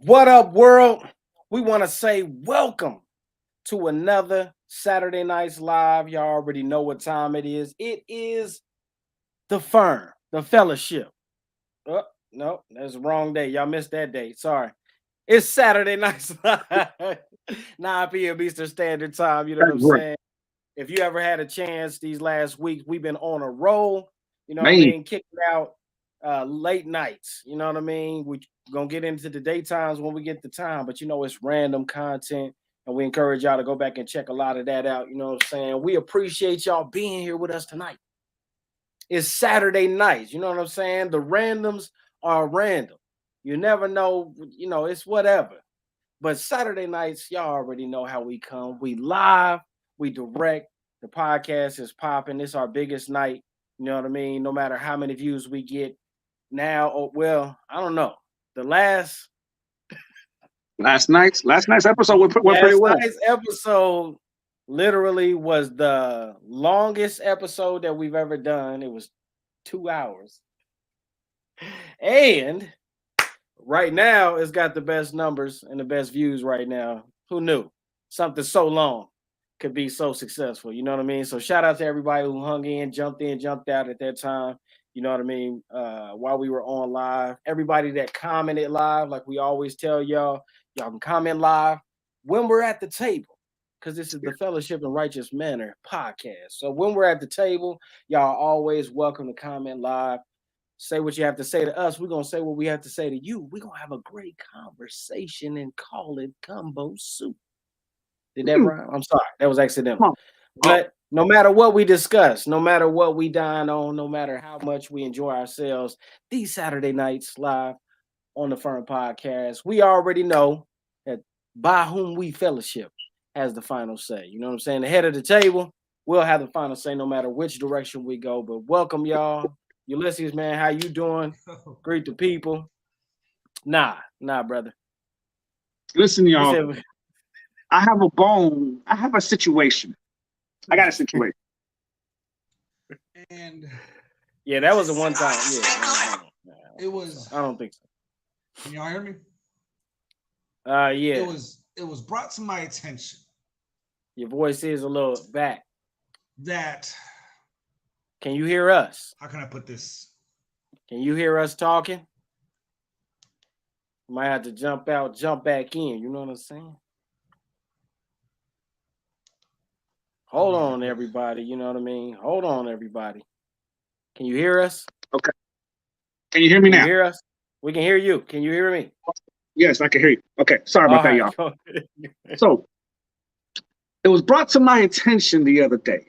What up, world? We want to say welcome to another Saturday Nights Live. Y'all already know what time it is. It is the F.I.R.M, the fellowship. Oh, no, that's the wrong day. Y'all missed that day. Sorry. It's Saturday Nights Live, 9 p.m. Eastern Standard Time. You know what I'm saying? If you ever had a chance these last weeks, we've been on a roll. You know what I mean? Kicking out late nights. You know what I mean? We're gonna get into the daytimes when we get the time, but you know it's random content, and we encourage y'all to go back and check a lot of that out. You know what I'm saying? We appreciate y'all being here with us tonight. It's Saturday nights. You know what I'm saying? The randoms are random. You never know, you know, it's whatever. But Saturday nights, y'all already know how we come. We live, we direct. The podcast is popping. It's our biggest night. You know what I mean? No matter how many views we get now, well, I don't know. The last night's episode went pretty well. Last night's episode literally was the longest episode that we've ever done. It was 2 hours. And right now, it's got the best numbers and the best views right now. Who knew something so long could be so successful? You know what I mean? So shout out to everybody who hung in, jumped out at that time. You know what I mean? While we were on live, everybody that commented live, like we always tell y'all can comment live when we're at the table, because this is the Fellowship in Righteous Manner podcast. So when we're at the table, y'all always welcome to comment live. Say what you have to say to us. We're going to say what we have to say to you. We're going to have a great conversation and call it Combo Soup. Did that rhyme? I'm sorry. That was accidental. But no matter what we discuss, no matter what we dine on, no matter how much we enjoy ourselves, these Saturday nights live on the F.I.R.M podcast, we already know that by whom we fellowship has the final say. You know what I'm saying? The head of the table will have the final say no matter which direction we go. But welcome, y'all. Ulysses, man, how you doing? Greet the people. Nah, brother. Listen, y'all. I have a bone. I have a situation. I got a situation. And yeah, that was a one time. Yeah, it was. I don't think so. Can y'all hear me? Yeah. It was brought to my attention. Your voice is a little back. That. Can you hear us? How can I put this? Can you hear us talking? You might have to jump out, jump back in. You know what I'm saying? Hold on, everybody. You know what I mean? Hold on, everybody. Can you hear us? Okay. Can you hear me now? Can you hear us? We can hear you. Can you hear me? Yes, I can hear you. Okay. Sorry about that, y'all. So, it was brought to my attention the other day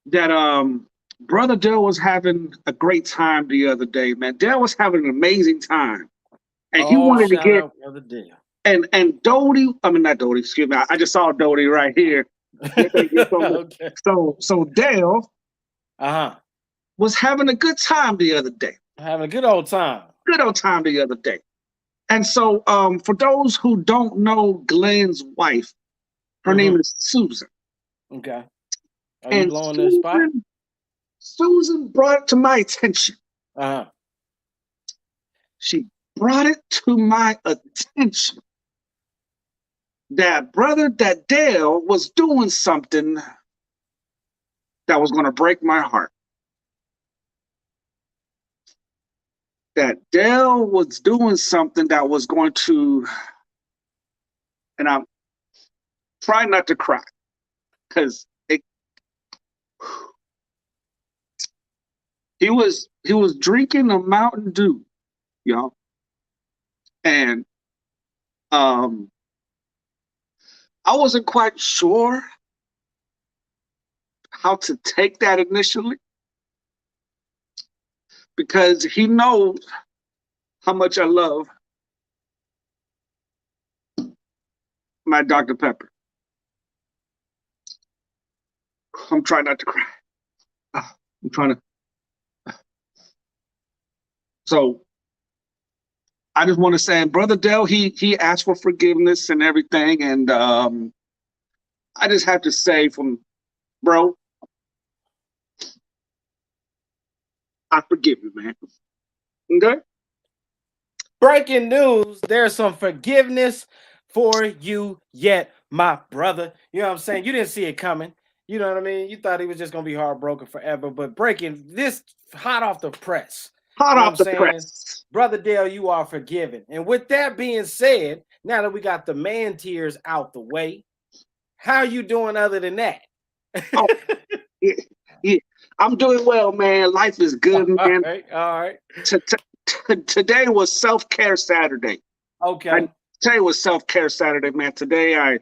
that Brother Dale was having a great time the other day, man. Dale was having an amazing time. And he wanted to get Brother Dale. And Dodie, I mean not Dodie, excuse me. I just saw Dodie right here. Okay. So Dale was having a good time the other day. Having a good old time. Good old time the other day. And so for those who don't know Glenn's wife, her name is Susan. Okay. Are you And blowing this spot? Susan brought it to my attention. Uh-huh. She brought it to my attention that that Dale was doing something that was going to break my heart. That Dale was doing something that was going to, and I'm trying not to cry because he was drinking a Mountain Dew, y'all, and I wasn't quite sure how to take that initially because he knows how much I love my Dr. Pepper. I'm trying not to cry. I'm trying to. So I just want to say, Brother Dell, he asked for forgiveness and everything, and I just have to say, bro, I forgive you, man. Okay. Breaking news, there's some forgiveness for you yet, my brother. You know what I'm saying? You didn't see it coming. You know what I mean? You thought he was just going to be heartbroken forever, but breaking this hot off the press. Hot you know off what I'm the saying? press. Brother Dale, you are forgiven. And with that being said, now that we got the man tears out the way, how are you doing other than that? Oh, yeah. I'm doing well, man. Life is good, man. All right. Today was self-care Saturday. Okay. Today was self-care Saturday, man. Today I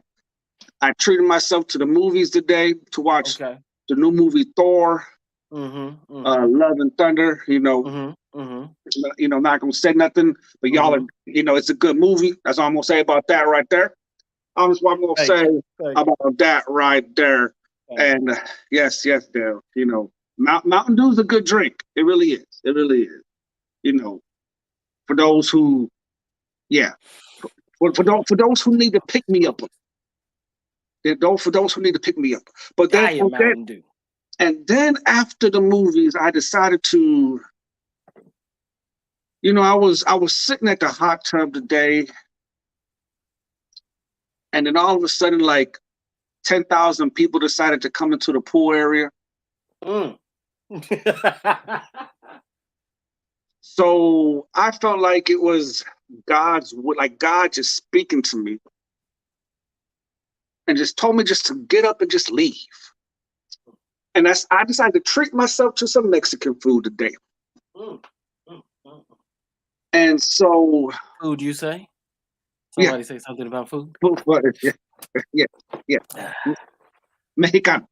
treated myself to the movies today to watch the new movie Thor, Love and Thunder. You know, not gonna say nothing, but y'all are, it's a good movie. That's all I'm gonna say about that right there. That's what I'm gonna say about that right there. And yes, Dale. You know, Mountain Dew is a good drink. It really is. It really is. You know, for those who, for those who need to pick me up. For those who need to pick me up. But then, Mountain Dew. And then after the movies, I decided to, I was sitting at the hot tub today, and then all of a sudden, like 10,000 people decided to come into the pool area. So I felt like it was God just speaking to me and just told me just to get up and just leave. And I decided to treat myself to some Mexican food today. And so, food, you say? Somebody say something about food? Yeah. Mexicano.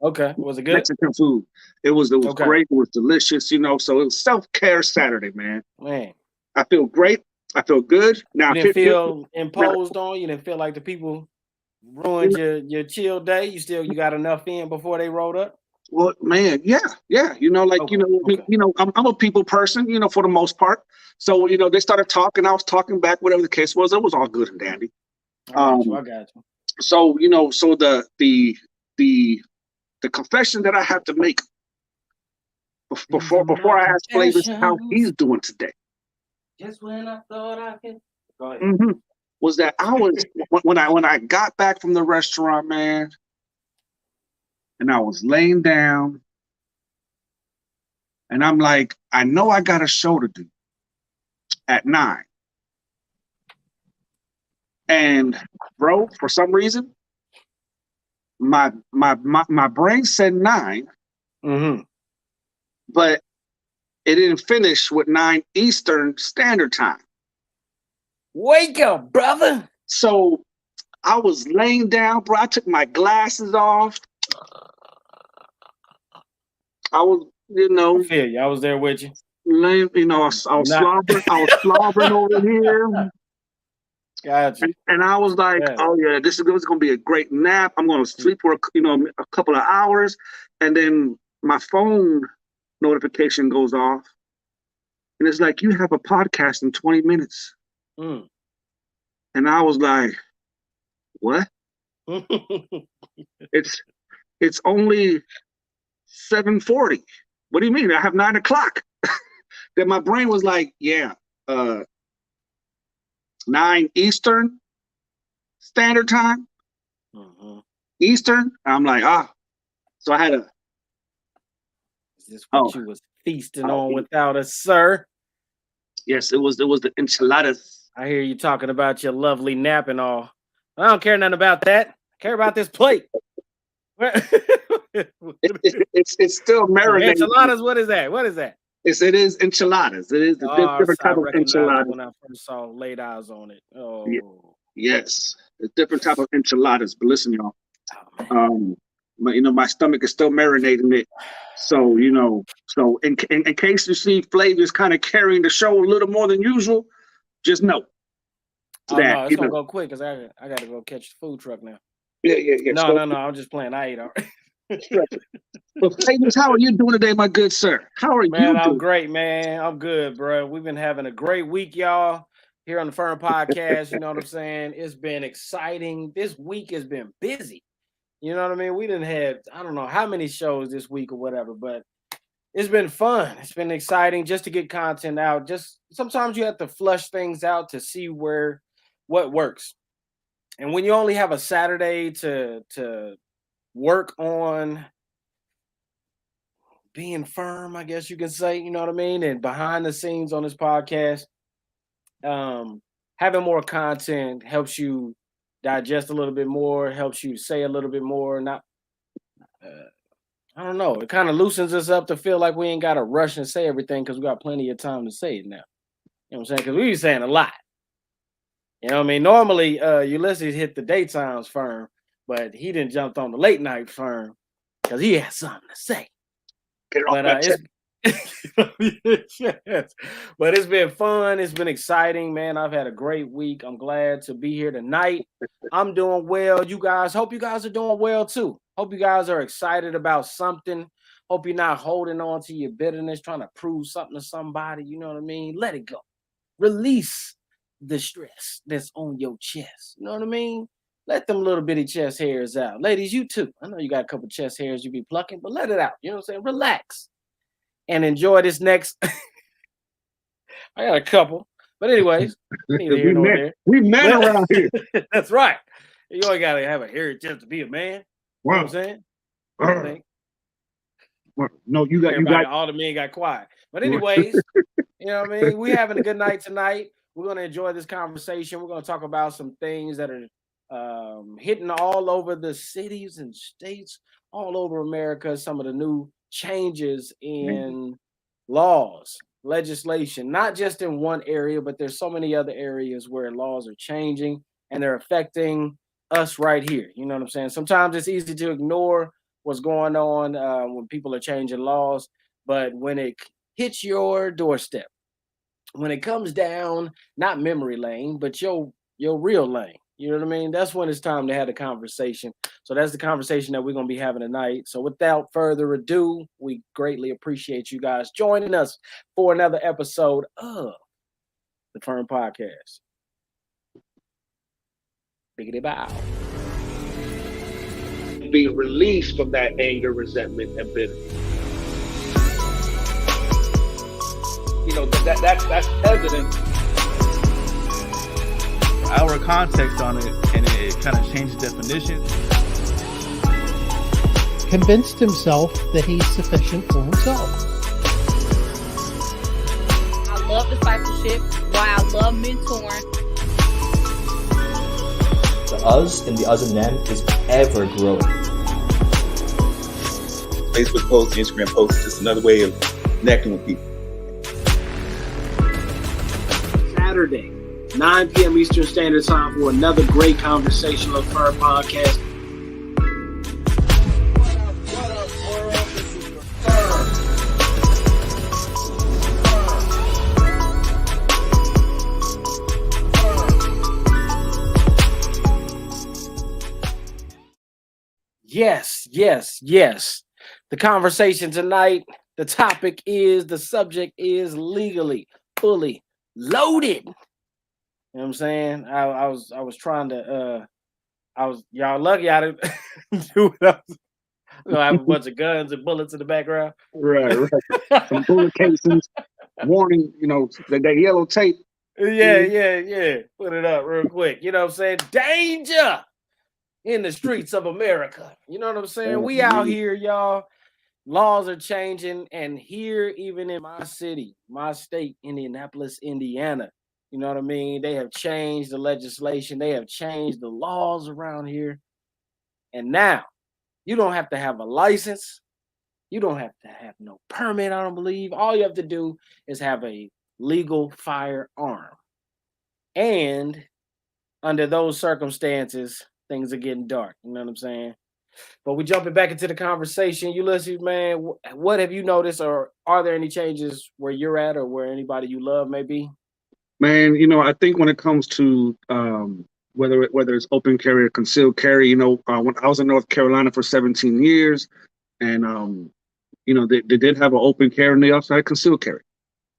Okay. Was it good? Mexican food. It was great. It was delicious, so it was self-care Saturday, man. I feel great. I feel good. Now, you didn't feel imposed on? You didn't feel like the people ruined your chill day? You got enough in before they rolled up? Well, man, yeah. I'm a people person, for the most part. So, they started talking. I was talking back, whatever the case was. It was all good and dandy. I got you. So, so the confession that I have to make before I ask Flavis how he's doing today. Just when I thought I could. Go ahead. Was that I was when I got back from the restaurant, man, and I was laying down, and I'm like, I know I got a show to do at 9. And bro, for some reason, my brain said 9, but it didn't finish with 9 Eastern Standard Time. Wake up, brother. So I was laying down, bro. I took my glasses off. I was, I feel you. I was there with you. Laying, I was slobbering. I was slobbering over here. Gotcha. And I was like, oh yeah, this is going to be a great nap. I'm going to sleep for a couple of hours, and then my phone notification goes off, and it's like, you have a podcast in 20 minutes. And I was like, what? it's only 7:40. What do you mean? I have 9 o'clock. Then my brain was like, yeah, 9 Eastern Standard Time. Eastern. I'm like, so I had a. Is this what you was feasting on without us, sir? Yes, it was the enchiladas. I hear you talking about your lovely nap and all. I don't care nothing about that. I care about this plate. It's still marinated. Enchiladas. What is that? What is that? It is enchiladas. It is the different type of enchiladas. When I first saw laid eyes on it. Oh, yes, a different type of enchiladas. But listen, y'all. My stomach is still marinating it. So so in case you see Flavius kind of carrying the show a little more than usual, just know that no, it's gonna go quick because I gotta go catch the food truck now. Yeah. No, I'm just playing. I ate already. Well, Flavius, how are you doing today, my good sir? How are you doing? I'm great, man. I'm good, bro. We've been having a great week, y'all, here on the F.I.R.M podcast. You know what I'm saying? It's been exciting. This week has been busy. You know what I mean? We didn't have, I don't know how many shows this week or whatever, but it's been fun. It's been exciting just to get content out. Just sometimes you have to flush things out to see what works. And when you only have a Saturday to work on being firm, I guess you can say, you know what I mean? And behind the scenes on this podcast, having more content helps you digest a little bit more, helps you say a little bit more. I don't know. It kind of loosens us up to feel like we ain't got to rush and say everything because we got plenty of time to say it now. You know what I'm saying? Because we be saying a lot. You know what I mean? Normally, Ulysses hit the daytime's F.I.R.M, but he didn't jump on the late night F.I.R.M because he had something to say. Yes. But it's been fun. It's been exciting, man. I've had a great week. I'm glad to be here tonight. I'm doing well. You guys, hope you guys are doing well too. Hope you guys are excited about something. Hope you're not holding on to your bitterness, trying to prove something to somebody. You know what I mean? Let it go. Release the stress that's on your chest. You know what I mean? Let them little bitty chest hairs out. Ladies, you too. I know you got a couple chest hairs you be plucking, but let it out. You know what I'm saying? Relax and enjoy this next. I got a couple. But anyways, we men around here. That's right. You only got to have a hairy chest to be a man. You know what I'm saying? No, you got all the men got quiet. But anyways, you know what I mean? We're having a good night tonight. We're going to enjoy this conversation. We're going to talk about some things that are hitting all over the cities and states, all over America, some of the new changes in laws, legislation, not just in one area, but there's so many other areas where laws are changing and they're affecting us right here. You know what I'm saying? Sometimes it's easy to ignore what's going on when people are changing laws, but when it hits your doorstep, when it comes down, not memory lane, but your real lane, you know what I mean? That's when it's time to have the conversation. So that's the conversation that we're going to be having tonight. So without further ado, we greatly appreciate you guys joining us for another episode of the F.I.R.M podcast. Biggity bow. Be released from that anger, resentment, and bitterness. You know, that's evident. Our context on it, and it kind of changed the definition. Convinced himself that he's sufficient for himself. I love discipleship. Why I love mentoring. The us and the us and them is ever growing. Facebook posts, Instagram posts, just another way of connecting with people. Saturday, 9 p.m. Eastern Standard Time for another great conversation of F.I.R.M podcast. What up, world? This is the F.I.R.M. Yes. The conversation tonight, the topic is, the subject is legally, fully loaded. You know what I'm saying? I was trying to y'all lucky I didn't do what I was gonna have a bunch of guns and bullets in the background. Right. Some bullet casings, warning, that yellow tape. Yeah. Put it up real quick. You know what I'm saying? Danger in the streets of America. You know what I'm saying? We out here, y'all. Laws are changing, and here, even in my city, my state, Indianapolis, Indiana, you know what I mean? They have changed the legislation, they have changed the laws around here. And now you don't have to have a license, you don't have to have no permit, I don't believe. All you have to do is have a legal firearm. And under those circumstances, things are getting dark. You know what I'm saying? But we jumping back into the conversation. Ulysses, man, what have you noticed, or are there any changes where you're at, or where anybody you love may be? Man, I think when it comes to whether it's open carry or concealed carry, when I was in North Carolina for 17 years, and they did have an open carry and they also had concealed carry.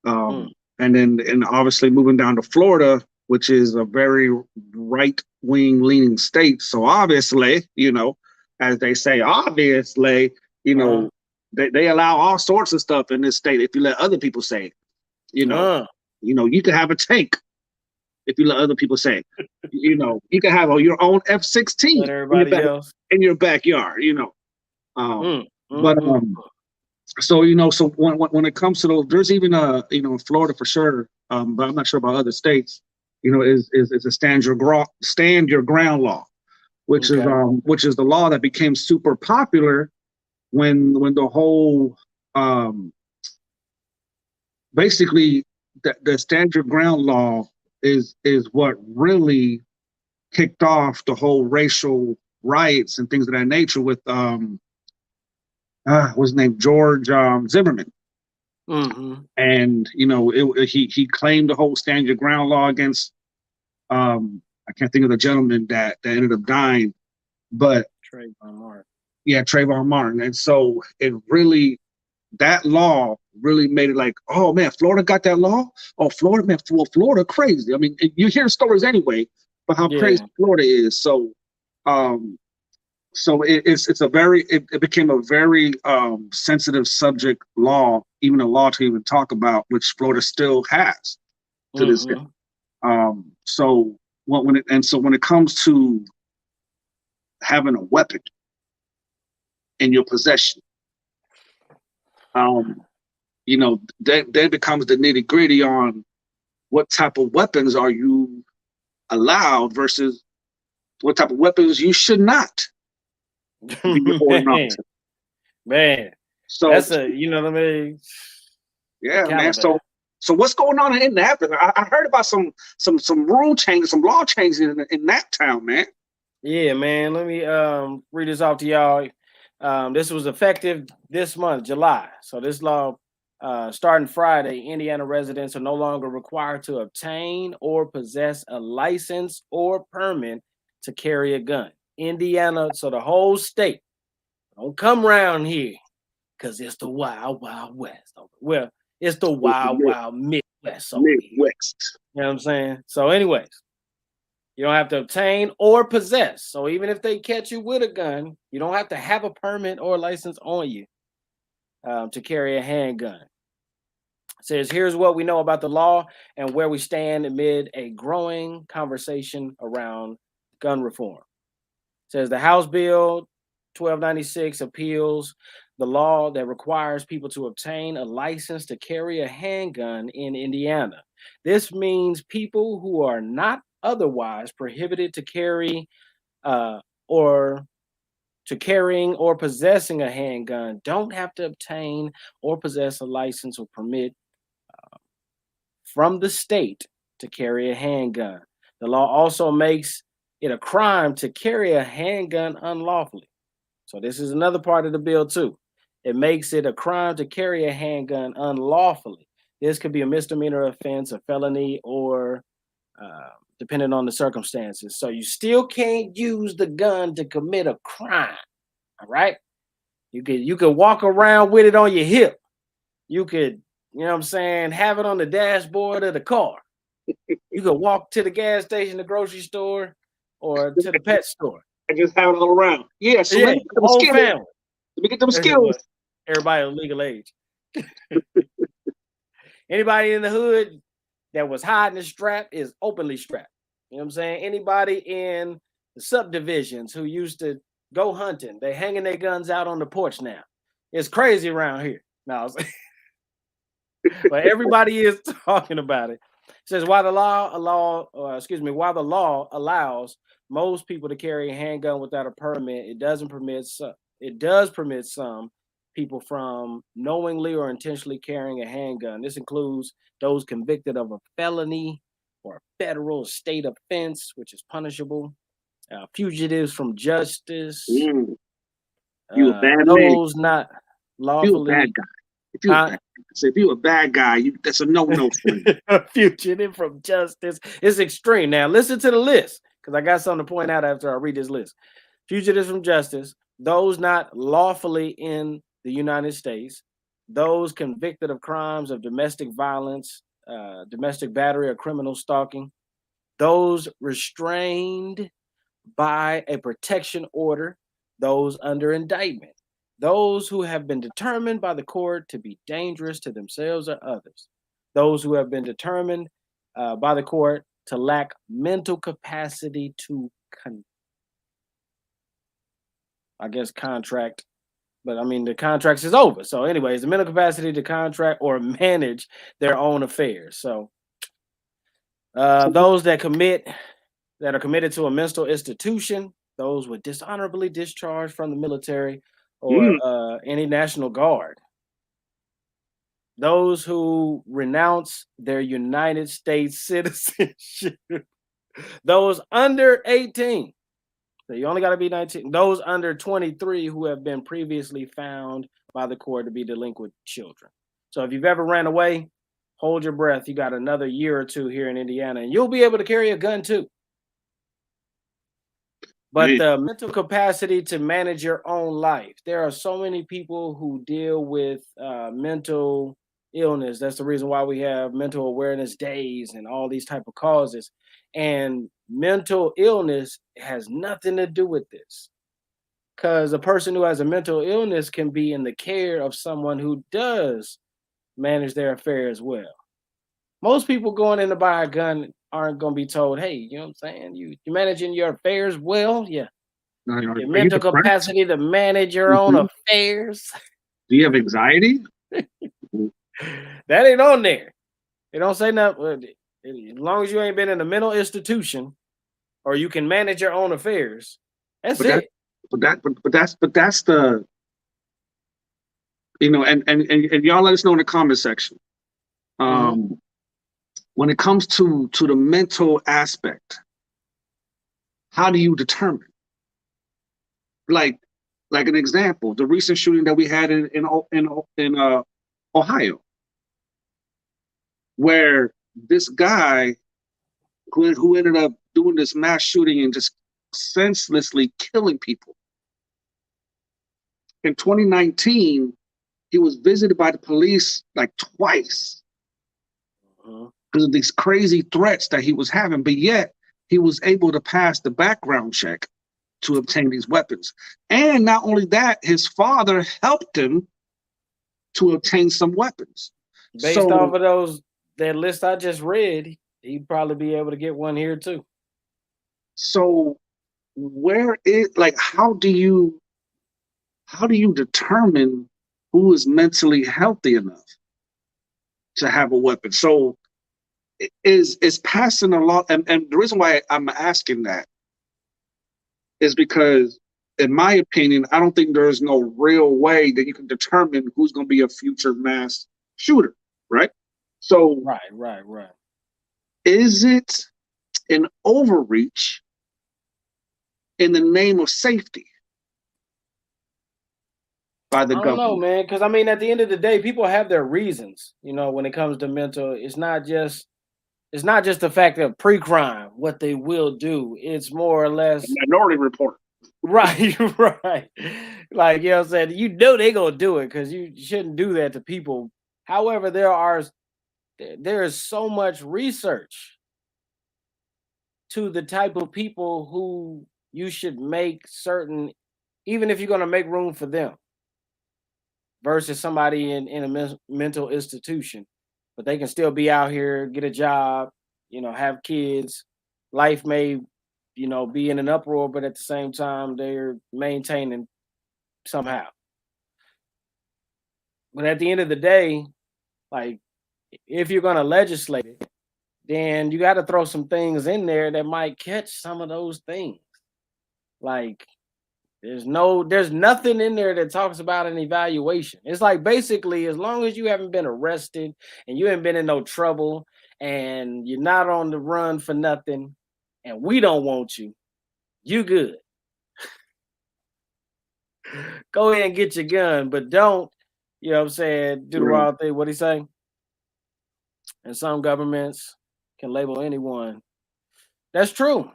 And obviously moving down to Florida, which is a very right wing leaning state. So obviously, as they say, obviously, they allow all sorts of stuff in this state if you let other people say it. You can have a tank if you let other people say it. You can have your own F-16 in your backyard. So when it comes to those, there's even in Florida for sure, but I'm not sure about other states. Is a stand your ground law, which is the law that became super popular when the whole basically the stand your ground law is what really kicked off the whole racial riots and things of that nature with what's his name, George Zimmerman. And he claimed the whole stand your ground law against I can't think of the gentleman that ended up dying, but Trayvon Martin. Yeah, Trayvon Martin. And so that law really made it like, oh man, Florida got that law. Oh, Florida crazy. I mean, you hear stories anyway about how crazy Florida is. So it became a very sensitive subject law, even a law to even talk about, which Florida still has to this day. So when it comes to having a weapon in your possession, then becomes the nitty gritty on what type of weapons are you allowed versus what type of weapons you should not. Man, so that's what I mean. Yeah, man. So what's going on in Indianapolis? I heard about some rule changes, some law changes in that town, man. Yeah, man. Let me read this off to y'all. This was effective this month, July. So this law, starting Friday, Indiana residents are no longer required to obtain or possess a license or permit to carry a gun. Indiana, so the whole state, don't come around here because it's the wild, wild west. Well, it's the wild, wild Midwest. Midwest. You know what I'm saying? So anyways, you don't have to obtain or possess. So even if they catch you with a gun, you don't have to have a permit or a license on you to carry a handgun. It says, here's what we know about the law and where we stand amid a growing conversation around gun reform. It says the House Bill 1296 appeals the law that requires people to obtain a license to carry a handgun in Indiana. This means people who are not otherwise prohibited to carry or to carrying or possessing a handgun don't have to obtain or possess a license or permit from the state to carry a handgun. The law also makes it a crime to carry a handgun unlawfully. So this is another part of the bill too. It makes it a crime to carry a handgun unlawfully. This could be a misdemeanor offense, a felony, or depending on the circumstances. So you still can't use the gun to commit a crime. All right. You could walk around with it on your hip. You could, have it on the dashboard of the car. You could walk to the gas station, the grocery store, or to the pet store. I just have it all around. Yeah, so Yeah, whole family. Let me get them skills. Everybody of legal age. Anybody in the hood that was hiding a strap is openly strapped. You know what I'm saying? Anybody in the subdivisions who used to go hunting, they hanging their guns out on the porch now. It's crazy around here. No, but everybody is talking about it. It says while the law allows most people to carry a handgun without a permit, it does permit some people from knowingly or intentionally carrying a handgun. This includes those convicted of a felony or a federal state offense, which is punishable. Fugitives from justice. You a bad those man. not lawfully. You a bad guy. If you're a bad guy, that's a no-no for you. A fugitive from justice. It's extreme. Now listen to the list, because I got something to point out after I read this list. Fugitives from justice, those not lawfully in the United States, those convicted of crimes of domestic violence, domestic battery, or criminal stalking, those restrained by a protection order, those under indictment, those who have been determined by the court to be dangerous to themselves or others, those who have been determined by the court to lack mental capacity to contract, but I mean the contract is over. So anyways, the mental capacity to contract or manage their own affairs. So those that are committed to a mental institution, those were dishonorably discharged from the military or any National Guard, those who renounce their United States citizenship, those under 18. So you only got to be 19. Those under 23 who have been previously found by the court to be delinquent children. So if you've ever ran away, hold your breath. You got another year or two here in Indiana, and you'll be able to carry a gun too. But the mental capacity to manage your own life. There are so many people who deal with mental illness. That's the reason why we have mental awareness days and all these type of causes. And mental illness has nothing to do with this, because a person who has a mental illness can be in the care of someone who does manage their affairs well. Most people going in to buy a gun aren't going to be told, hey, you know what I'm saying? You managing your affairs well? Yeah. Your mental capacity to manage your own affairs. Do you have anxiety? That ain't on there. It don't say nothing. As long as you ain't been in a mental institution or you can manage your own affairs, that's it. But that's the, and y'all let us know in the comment section. When it comes to the mental aspect, how do you determine? Like an example, the recent shooting that we had in Ohio, where this guy who ended up doing this mass shooting and just senselessly killing people. In 2019, he was visited by the police like twice because of these crazy threats that he was having, but yet he was able to pass the background check to obtain these weapons. And not only that, his father helped him to obtain some weapons. Based off of that list I just read, he'd probably be able to get one here too. So how do you determine who is mentally healthy enough to have a weapon? So is passing a law, and the reason why I'm asking that is because, in my opinion, I don't think there's no real way that you can determine who's going to be a future mass shooter, right? So right. Is it an overreach in the name of safety by the government? I don't know, man, because I mean, at the end of the day, people have their reasons. When it comes to mental, it's not just the fact of pre-crime, what they will do. It's more or less Minority Report. Right. Like, you know what I'm saying? They're going to do it because you shouldn't do that to people. However, there is so much research to the type of people who you should make certain, even if you're going to make room for them, versus somebody in a mental institution, but they can still be out here, get a job, have kids. Life may, be in an uproar, but at the same time, they're maintaining somehow. But at the end of the day, like, if you're going to legislate it, then you got to throw some things in there that might catch some of those things. Like, there's nothing in there that talks about an evaluation. It's like, basically, as long as you haven't been arrested and you haven't been in no trouble and you're not on the run for nothing and we don't want you, you good. Go ahead and get your gun, but don't, do the wrong thing. What'd he say? And some governments can label anyone. That's true.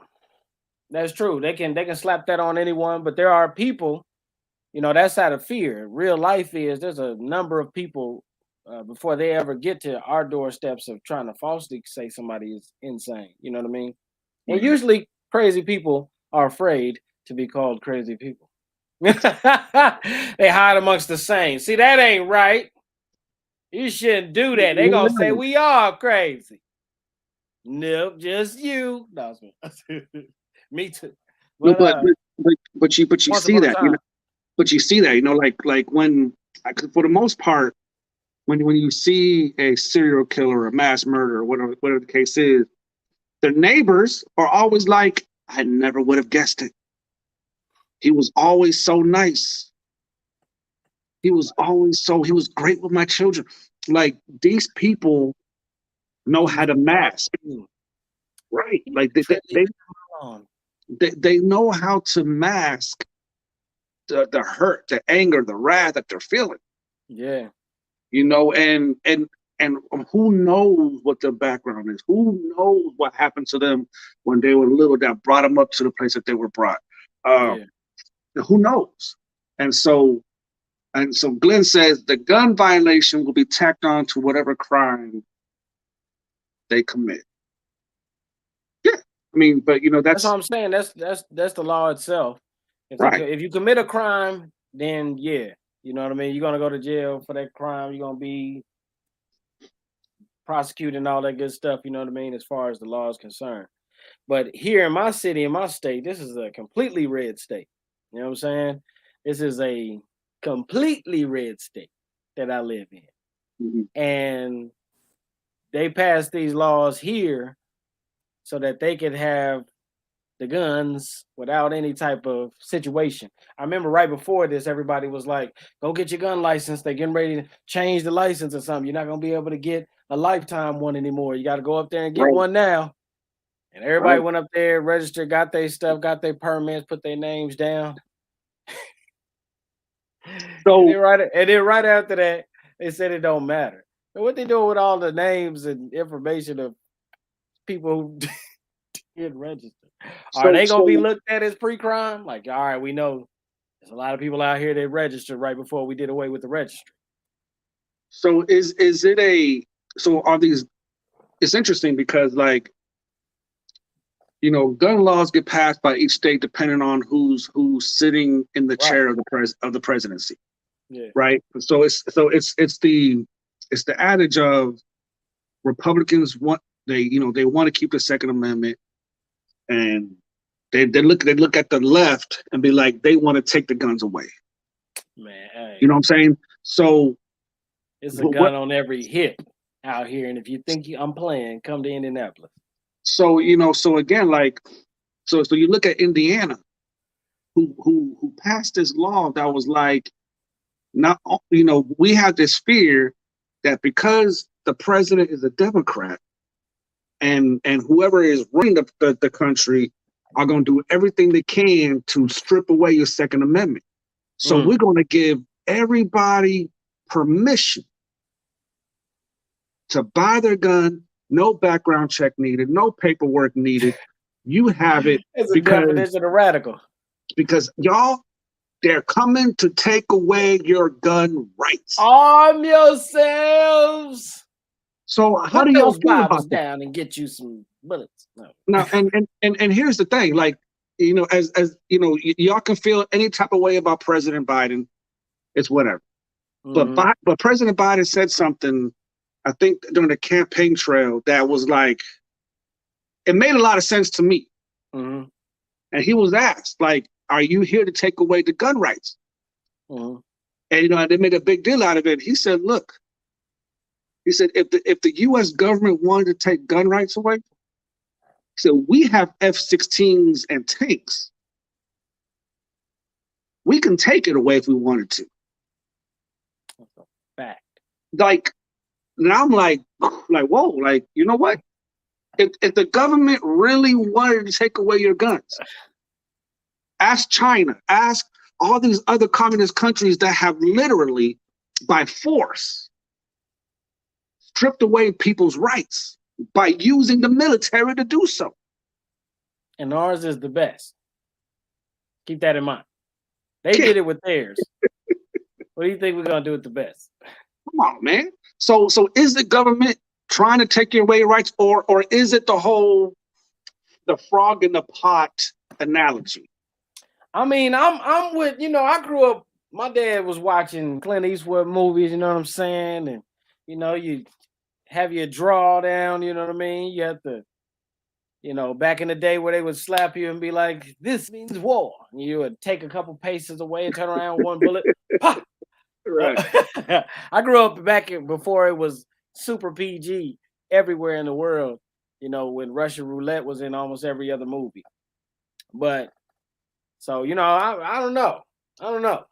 That's true. They can slap that on anyone, but there are people, that's out of fear. Real life there's a number of people before they ever get to our doorsteps of trying to falsely say somebody is insane. You know what I mean? And usually crazy people are afraid to be called crazy people. They hide amongst the sane. See, that ain't right. You shouldn't do that. They gonna say we all crazy. Nope, just you. No, me too. But you see that, but you see that, like when, for the most part, when you see a serial killer, a mass murderer, whatever the case is, their neighbors are always like, I never would have guessed it. He was always so nice. He was great with my children. Like, these people know how to mask. Right. Like they know how to mask the hurt, the anger, the wrath that they're feeling. Yeah. And who knows what their background is? Who knows what happened to them when they were little that brought them up to the place that they were brought? Who knows? And so Glenn says the gun violation will be tacked on to whatever crime they commit. Yeah, I mean, but that's what I'm saying. That's the law itself. If you commit a crime, then yeah, you know what I mean. You're gonna go to jail for that crime. You're gonna be prosecuted and all that good stuff. You know what I mean, as far as the law is concerned. But here in my city, in my state, this is a completely red state. You know what I'm saying? This is a completely red state that I live in. Mm-hmm. And they passed these laws here so that they could have the guns without any type of situation. I remember right before this, everybody was like, go get your gun license. They're getting ready to change the license or something. You're not going to be able to get a lifetime one anymore. You got to go up there and get one now. And everybody went up there, registered, got their stuff, got their permits, put their names down. So and then right after that, they said it don't matter. And what they doing with all the names and information of people who didn't register? Are they gonna be looked at as pre-crime? Like, all right, we know there's a lot of people out here that registered right before we did away with the registry. So are these? It's interesting because, like, gun laws get passed by each state depending on who's sitting in the chair of the presidency. Yeah. Right. So it's the adage of Republicans want they want to keep the Second Amendment, and they look at the left and be like, they want to take the guns away. Man, hey. You know what I'm saying? So it's a gun on every hip out here, and if you think I'm playing, come to Indianapolis. So so again, like, so you look at Indiana, who passed this law that was like, not we have this fear that because the president is a Democrat, and whoever is running the country are going to do everything they can to strip away your Second Amendment. So we're going to give everybody permission to buy their gun. No background check needed, no paperwork needed. You have it. It's a definition of radical. Because they're coming to take away your gun rights. Arm yourselves. So how Put do y'all those feel Bibles about that? down and get you some bullets. No. Now, and here's the thing, like, you know, as you know, y'all can feel any type of way about President Biden. It's whatever. But President Biden said something, I think during the campaign trail, that was like, it made a lot of sense to me. Mm-hmm. And he was asked, like, are you here to take away the gun rights? Mm-hmm. And, you know, they made a big deal out of it. He said, look, he said, if the U.S. government wanted to take gun rights away, he said, we have F-16s and tanks. We can take it away if we wanted to. Fact. Like, now I'm like, whoa, like, you know what? If the government really wanted to take away your guns, ask China, ask all these other communist countries that have literally, by force, stripped away people's rights by using the military to do so. And ours is the best. Keep that in mind. They did it with theirs. What do you think we're gonna do with the best? Come on, man. So is the government trying to take away your rights, or is it the frog in the pot analogy? I mean, I'm with, you know, I grew up, my dad was watching Clint Eastwood movies, you know what I'm saying? And you know, you have your drawdown, you know what I mean? You have to, you know, back in the day where they would slap you and be like, this means war. And you would take a couple paces away and turn around, one bullet, pop. Right. I grew up before it was super PG everywhere in the world, you know, when Russian roulette was in almost every other movie. But so, you know, I don't know. I don't know.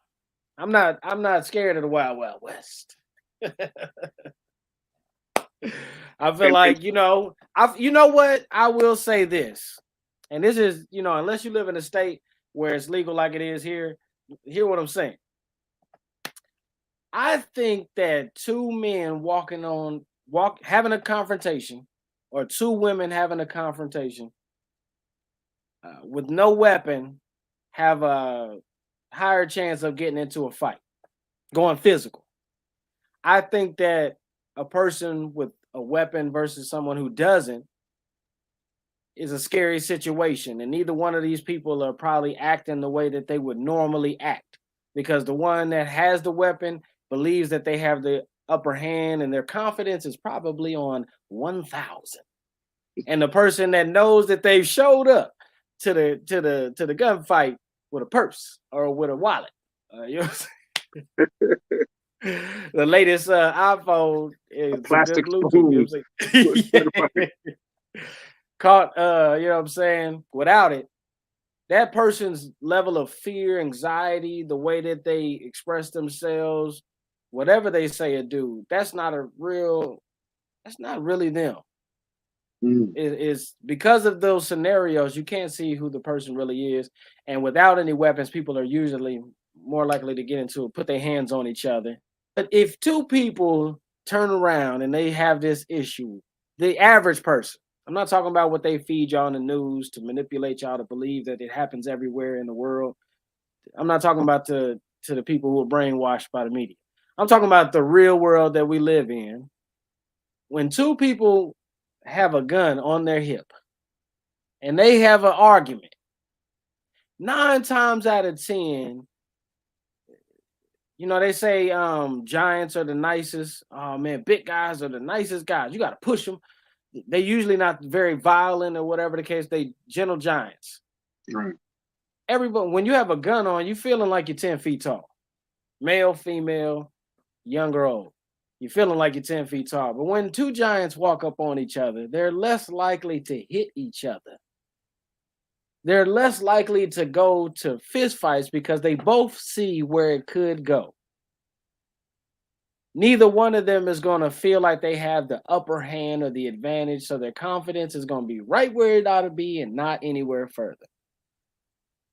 I'm not scared of the Wild Wild West. I feel like, you know, you know what? I will say this. And this is, you know, unless you live in a state where it's legal like it is here, hear what I'm saying. I think that two men having a confrontation, or two women having a confrontation with no weapon, have a higher chance of getting into a fight, going physical. I think that a person with a weapon versus someone who doesn't is a scary situation, and neither one of these people are probably acting the way that they would normally act, because the one that has the weapon believes that they have the upper hand and their confidence is probably on 1,000. And the person that knows that they've showed up to the gunfight with a purse or with a wallet, you know what I'm saying? The latest iPhone is a plastic good Bluetooth, spoon. you know what I'm saying? Caught, you know what I'm saying? Without it, that person's level of fear, anxiety, the way that they express themselves, whatever they say or do, that's not really them. It's because of those scenarios, you can't see who the person really is. And without any weapons, people are usually more likely to put their hands on each other. But if two people turn around and they have this issue, the average person, I'm not talking about what they feed y'all in the news to manipulate y'all to believe that it happens everywhere in the world. I'm not talking about to the people who are brainwashed by the media. I'm talking about the real world that we live in. When two people have a gun on their hip and they have an argument, 9 times out of 10, you know, they say giants are the nicest. Oh man, big guys are the nicest guys. You got to push them. They usually not very violent or whatever the case. They gentle giants. Right. Everybody, when you have a gun on, you feeling like you're 10 feet tall. Male, female, young or old. You're feeling like you're 10 feet tall. But when two giants walk up on each other, they're less likely to hit each other. They're less likely to go to fist fights because they both see where it could go. Neither one of them is going to feel like they have the upper hand or the advantage, so their confidence is going to be right where it ought to be and not anywhere further.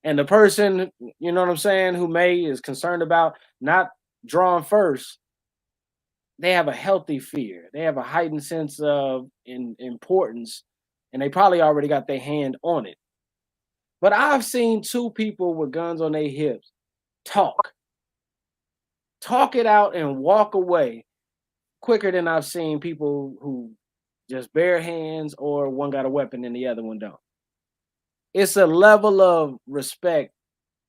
And the person, you know what I'm saying, who is concerned about not drawing first, they have a healthy fear. They have a heightened sense of importance, and they probably already got their hand on it. But I've seen two people with guns on their hips talk it out and walk away quicker than I've seen people who just bare hands or one got a weapon and the other one don't. It's a level of respect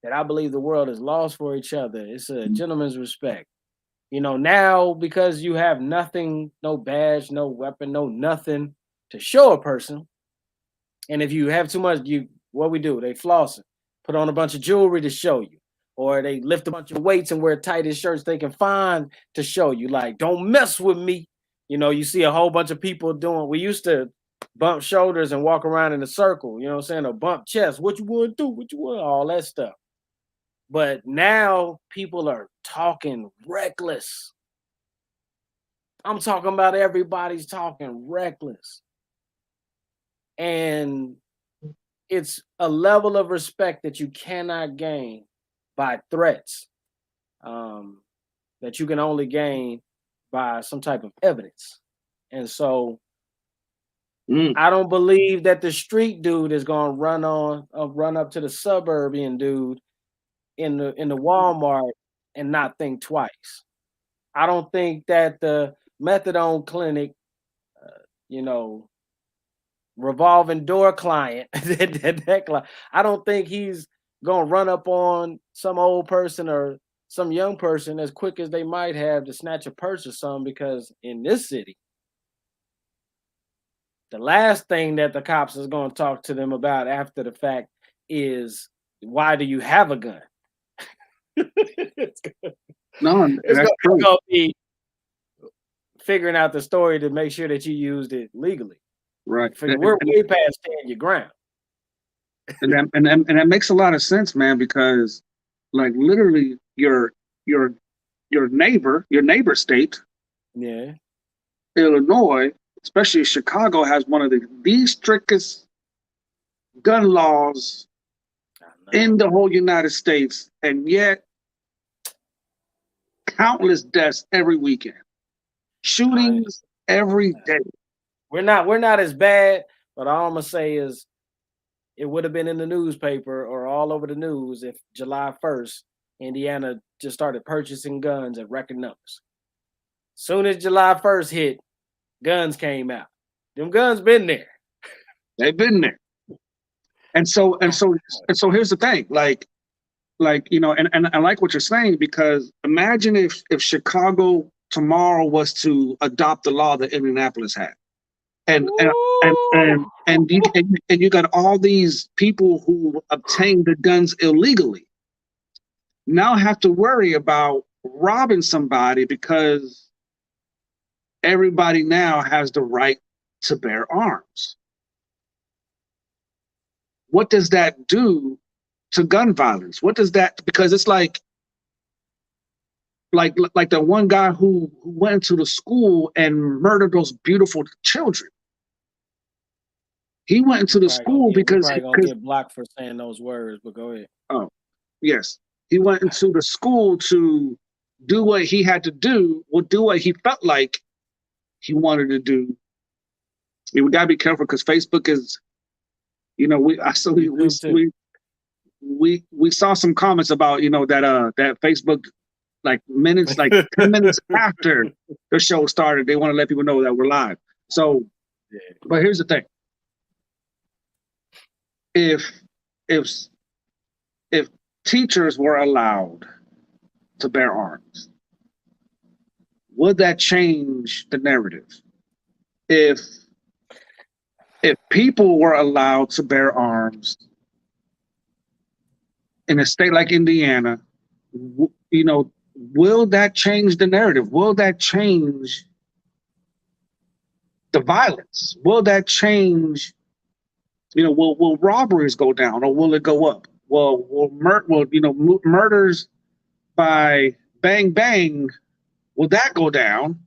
that I believe the world has lost for each other. It's a gentleman's respect. You know, now because you have nothing, no badge, no weapon, no nothing to show a person. And if you have too much, what we do, they floss it, put on a bunch of jewelry to show you, or they lift a bunch of weights and wear tightest shirts they can find to show you, like, don't mess with me. You know, you see a whole bunch of people doing, we used to bump shoulders and walk around in a circle, you know what I'm saying? Or bump chest, what you want to do, what you want, all that stuff. But now people are talking reckless. I'm talking about everybody's talking reckless. And it's a level of respect that you cannot gain by threats, that you can only gain by some type of evidence. And so I don't believe that the street dude is going to run up to the suburban dude in the Walmart and not think twice. I don't think that the methadone clinic, you know, revolving door client, I don't think he's gonna run up on some old person or some young person as quick as they might have to snatch a purse or something, because in this city, the last thing that the cops is going to talk to them about after the fact is, why do you have a gun? it's No, that's true. gonna be figuring out the story to make sure that you used it legally. Right. We're way past standing your ground. And that makes a lot of sense, man, because like literally your neighbor state, Yeah, Illinois, especially Chicago, has one of the strictest gun laws in the whole United States, and yet countless deaths every weekend, shootings every day. We're not as bad, but all I'm gonna say is it would have been in the newspaper or all over the news if July 1st, Indiana just started purchasing guns at record numbers. Soon as July 1st hit, guns came out. Them guns been there. They've been there. And so here's the thing, like you know, and I like what you're saying, because imagine if Chicago tomorrow was to adopt the law that Indianapolis had. And you got all these people who obtained the guns illegally now have to worry about robbing somebody because everybody now has the right to bear arms. What does that do to gun violence? What does that, because it's like the one guy who went to the school and murdered those beautiful children. He went into the school because he's probably gonna get blocked for saying those words, but go ahead. Oh, yes. He went into the school to do what he had to do, or do what he felt like he wanted to do. We gotta be careful because Facebook is, you know, we saw some comments about, you know, that Facebook, like 10 minutes after the show started, they want to let people know that we're live. So, but here's the thing. If teachers were allowed to bear arms, would that change the narrative? If people were allowed to bear arms in a state like Indiana, you know, will that change the narrative? Will that change the violence? Will that change? You know, will robberies go down, or will it go up? Will murders by bang bang, will that go down,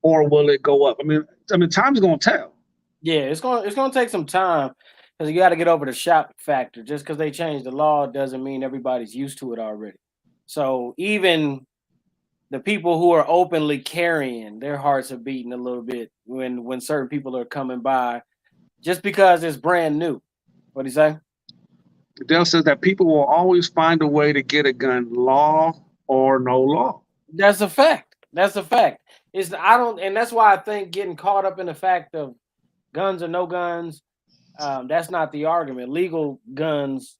or will it go up? I mean, time's gonna tell. Yeah, it's gonna take some time, because you got to get over the shock factor. Just because they changed the law doesn't mean everybody's used to it already. So even the people who are openly carrying, their hearts are beating a little bit when certain people are coming by, just because it's brand new. What do you say? Dale says that people will always find a way to get a gun, law or no law. That's a fact. That's a fact. And that's why I think getting caught up in the fact of guns or no guns, that's not the argument. Legal guns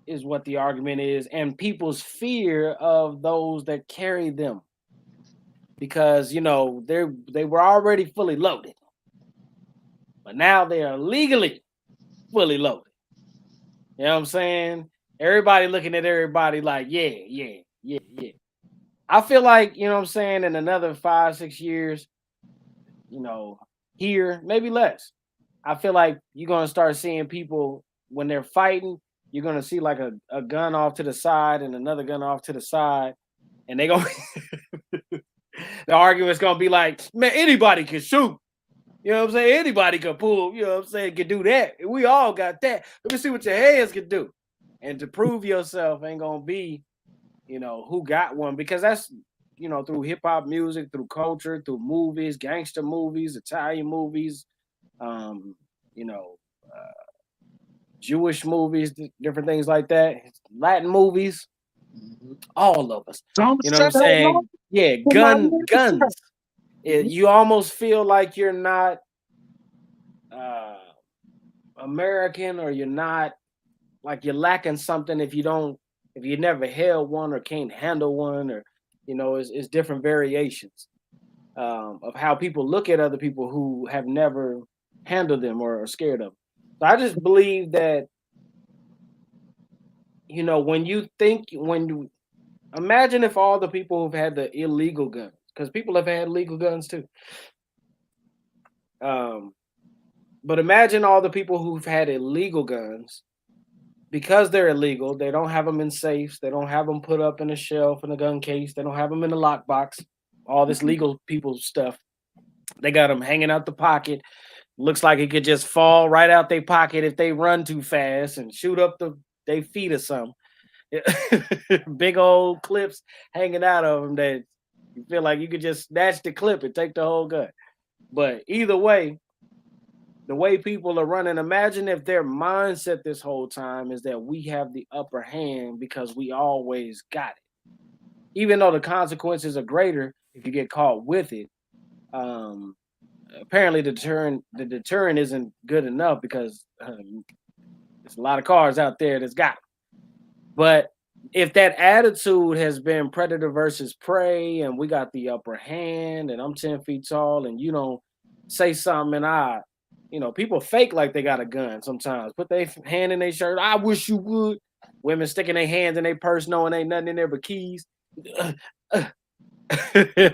is what the argument is, and people's fear of those that carry them, because they were already fully loaded, but now they are legally fully loaded. You know what I'm saying? Everybody looking at everybody like, yeah. I feel like, you know what I'm saying, in another 5-6 years, here, maybe less, I feel like you're gonna start seeing people when they're fighting, you're gonna see like a gun off to the side and another gun off to the side, and they gonna the argument's gonna be like, man, anybody can shoot. You know what I'm saying? Anybody can pull, you know what I'm saying, can do that. We all got that. Let me see what your hands can do. And to prove yourself ain't gonna be, who got one, because that's, through hip hop music, through culture, through movies, gangster movies, Italian movies, um, you know, Jewish movies, different things like that, Latin movies, all of us. You know what I'm saying? Yeah, guns. You almost feel like you're not American, or you're not, like you're lacking something if you never held one or can't handle one, or it's different variations of how people look at other people who have never handled them or are scared of them. So I just believe that when you imagine if all the people who've had the illegal guns, because people have had legal guns too. But imagine all the people who've had illegal guns. Because they're illegal, they don't have them in safes. They don't have them put up in a shelf in a gun case. They don't have them in a lockbox. All this legal people stuff. They got them hanging out the pocket. Looks like it could just fall right out their pocket if they run too fast and shoot up their feet or something. Big old clips hanging out of them that you feel like you could just snatch the clip and take the whole gun. But either way, the way people are running, imagine if their mindset this whole time is that we have the upper hand because we always got it. Even though the consequences are greater if you get caught with it. Apparently the deterrent isn't good enough, because there's a lot of cars out there that's got it. But if that attitude has been predator versus prey, and we got the upper hand, and I'm 10 feet tall, and you don't say something, and people fake like they got a gun sometimes. Put their hand in their shirt. I wish you would. Women sticking their hands in their purse knowing ain't nothing in there but keys.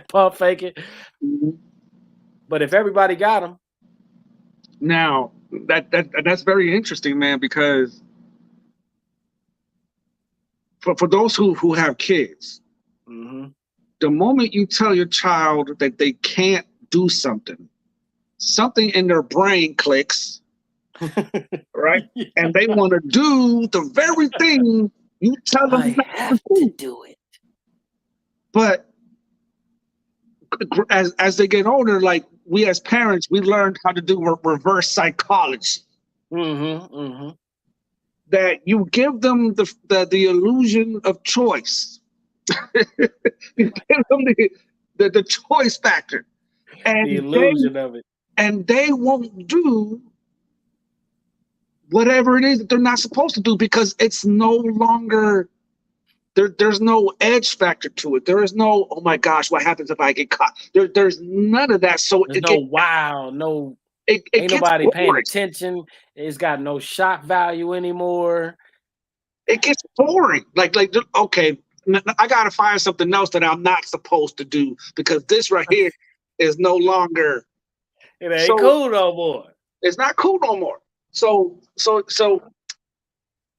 Pump fake it. But if everybody got them. Now, that's very interesting, man, because for those who have kids, the moment you tell your child that they can't do something in their brain clicks, right? And they want to do the very thing you tell them not to do it. But as they get older, like we as parents, we learned how to do reverse psychology. That you give them the illusion of choice. You give them the choice factor, and the illusion of it, and they won't do whatever it is that they're not supposed to do, because it's no longer there's no edge factor to it. There is no, oh my gosh, what happens if I get caught? There's none of that. So there's ain't nobody paying attention. It's got no shock value anymore. It gets boring. Like okay, I gotta find something else that I'm not supposed to do, because this right here is no longer. It ain't cool no more. It's not cool no more. So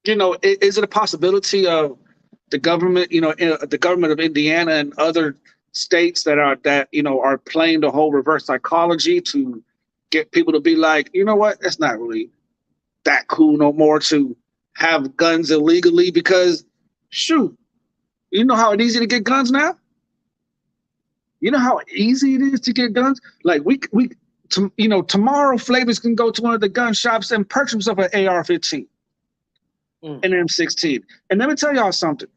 is it a possibility of the government, the government of Indiana and other states that are playing the whole reverse psychology to get people to be like, you know what, it's not really that cool no more to have guns illegally, because shoot, you know how easy to get guns now? You know how easy it is to get guns? Like tomorrow Flavors can go to one of the gun shops and purchase himself an AR-15, an M16. And let me tell y'all something.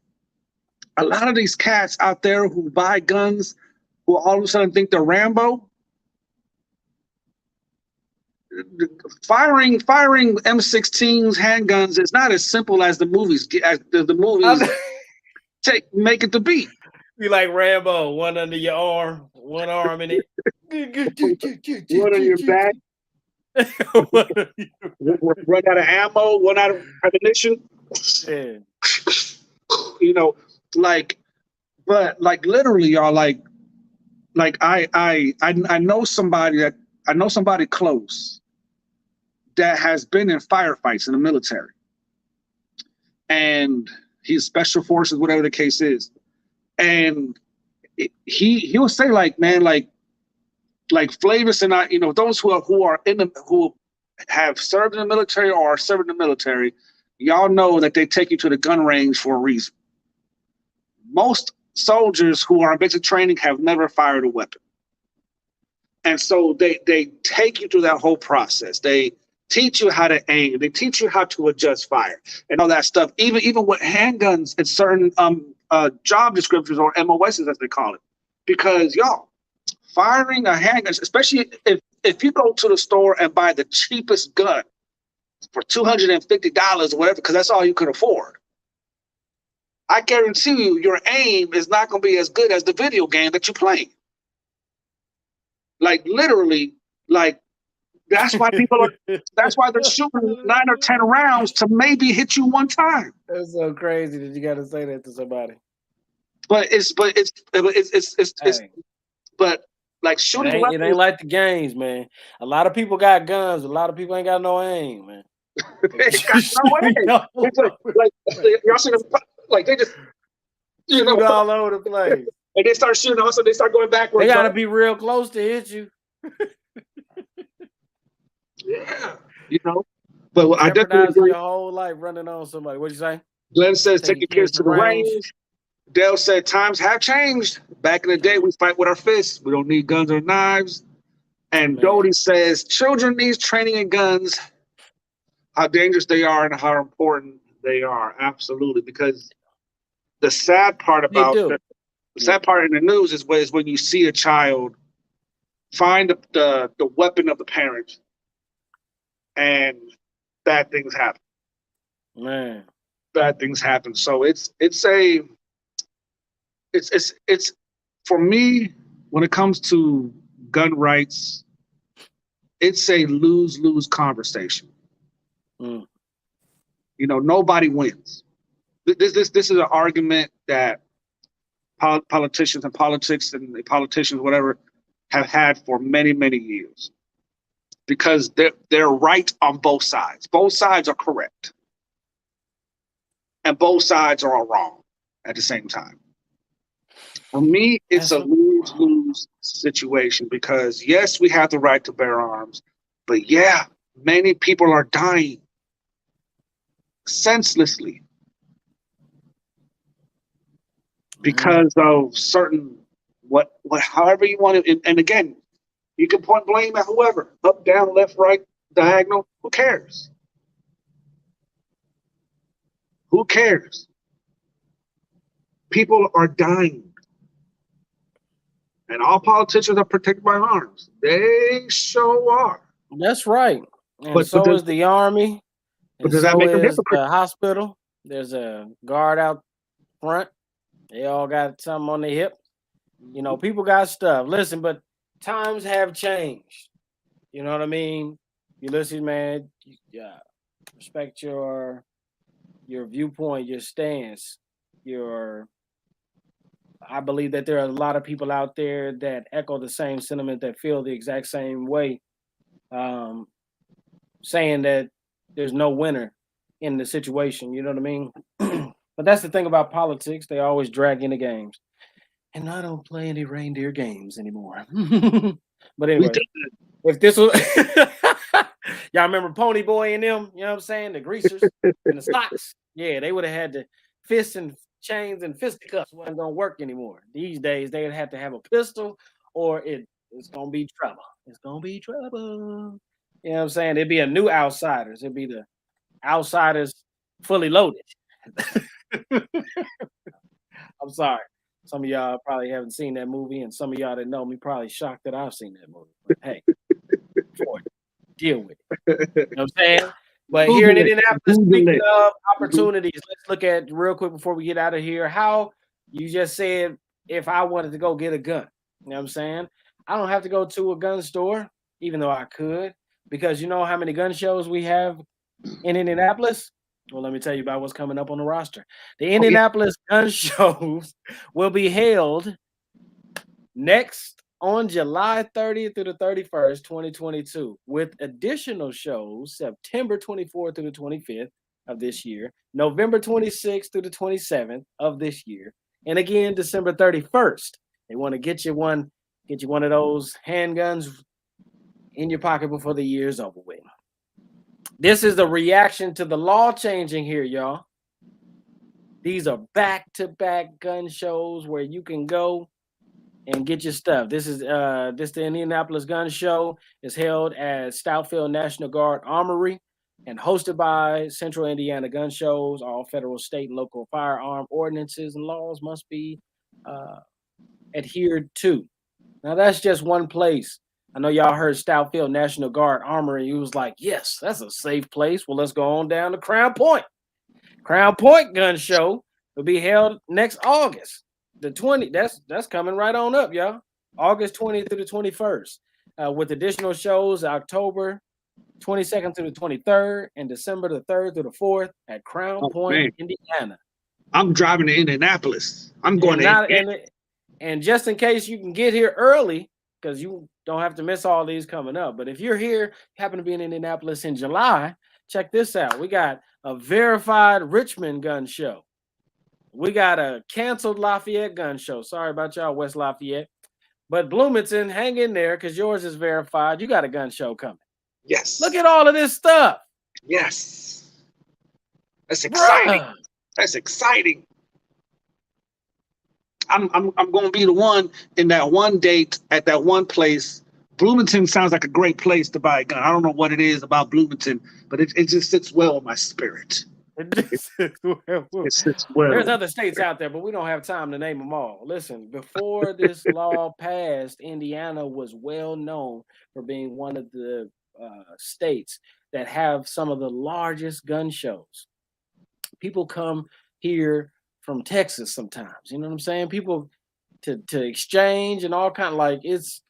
A lot of these cats out there who buy guns who all of a sudden think they're Rambo. Firing M16s, handguns is not as simple as the movies make it to be. Be like Rambo, one under your arm, one arm in it. One on your back. Run out of ammo, one out of ammunition. Yeah. You know, but literally, y'all, I know somebody close that has been in firefights in the military, and he's special forces, whatever the case is, and he'll say man, Flavis and I, those who have served in the military or are serving in the military, y'all know that they take you to the gun range for a reason. Most soldiers who are in basic training have never fired a weapon. And so they take you through that whole process. They teach you how to aim. They teach you how to adjust fire and all that stuff. Even with handguns and certain job descriptions or MOSs, as they call it. Because y'all, firing a handgun, especially if you go to the store and buy the cheapest gun for $250 or whatever, because that's all you can afford, I guarantee you your aim is not going to be as good as the video game that you play. Literally, that's why they're shooting 9 or 10 rounds to maybe hit you one time. That's so crazy that you got to say that to somebody. Like shooting it ain't like the games, man. A lot of people got guns. A lot of people ain't got no aim, man. They got no aim. Y'all see them, they just all over the place. And they start shooting. Also, they start going backwards. They got to be real close to hit you. Yeah, But I definitely agree. Your whole life running on somebody. What'd you say? Glenn says, take your kids to the range. Dale said, times have changed. Back in the day, we fight with our fists. We don't need guns or knives. And Dodie says, children need training in guns, how dangerous they are and how important they are. Absolutely. Because the sad part about the sad part in the news is when you see a child find the weapon of the parent and bad things happen. Man. Bad things happen. So it's for me, when it comes to gun rights, it's a lose-lose conversation. Nobody wins. This is an argument that politicians and politicians, whatever, have had for many, many years. Because they're right on both sides. Both sides are correct. And both sides are all wrong at the same time. For me, it's a lose-lose situation because, yes, we have the right to bear arms, but yeah, many people are dying senselessly because of certain however you want to. And again, you can point blame at whoever, up, down, left, right, diagonal. Who cares? Who cares? People are dying. And all politicians are protected by arms. They sure are. That's right. And so is the Army. But does that make them hypocrite? The hospital. There's a guard out front. They all got something on their hip. People got stuff. Listen, but times have changed. You know what I mean? Ulysses, man, respect your viewpoint, your stance, I believe that there are a lot of people out there that echo the same sentiment, that feel the exact same way, saying that there's no winner in the situation. You know what I mean? But that's the thing about politics. They always drag in the games. And I don't play any reindeer games anymore. But anyway, if this was... Y'all remember Pony Boy and them? You know what I'm saying? The greasers and the socks. Yeah, they would have had the fists and chains and fisticuffs. Wasn't going to work anymore. These days, they would have to have a pistol or it's going to be trouble. It's going to be trouble. You know what I'm saying? It'd be a new Outsiders. It'd be the Outsiders fully loaded. I'm sorry. Some of y'all probably haven't seen that movie, and some of y'all that know me probably shocked that I've seen that movie. But hey, deal with it. You know what I'm saying? But here in Indianapolis, speaking of opportunities, let's look at real quick before we get out of here. How you just said if I wanted to go get a gun, you know what I'm saying? I don't have to go to a gun store, even though I could, because you know how many gun shows we have in Indianapolis? Well, let me tell you about what's coming up on the roster. The Indianapolis gun shows will be held next on July 30th through the 31st, 2022, with additional shows September 24th through the 25th of this year, November 26th through the 27th of this year, and again December 31st. They want to get you one of those handguns in your pocket before the year's over with. This is the reaction to the law changing here, y'all. These are back-to-back gun shows where you can go and get your stuff. This is the Indianapolis Gun Show is held at Stoutfield National Guard Armory and hosted by Central Indiana Gun Shows. All federal, state, and local firearm ordinances and laws must be adhered to. Now that's just one place. I know y'all heard Stoutfield National Guard Armory. You was like, yes, that's a safe place. Well, let's go on down to Crown Point. Crown Point Gun Show will be held next August. The 20th, that's coming right on up, y'all. August 20th through the 21st, with additional shows October 22nd through the 23rd and December the 3rd through the 4th at Crown Point, Indiana. I'm driving to Indianapolis. I'm going to and just in case you can get here early, because you don't have to miss all these coming up. But if you're here, happen to be in Indianapolis in July, check this out. We got a verified Richmond gun show. We got a canceled Lafayette gun show. Sorry about y'all, West Lafayette. But Bloomington, hang in there because yours is verified. You got a gun show coming. Yes. Look at all of this stuff. Yes. That's exciting. Bruh. That's exciting. I'm going to be the one in that one date at that one place. Bloomington sounds like a great place to buy a gun. I don't know what it is about Bloomington, but it just sits well with my spirit. It sits well. There's other states out there, but we don't have time to name them all. Listen, before this law passed, Indiana was well known for being one of the states that have some of the largest gun shows. People come here from Texas sometimes, you know what I'm saying? People to exchange and all kind of like it's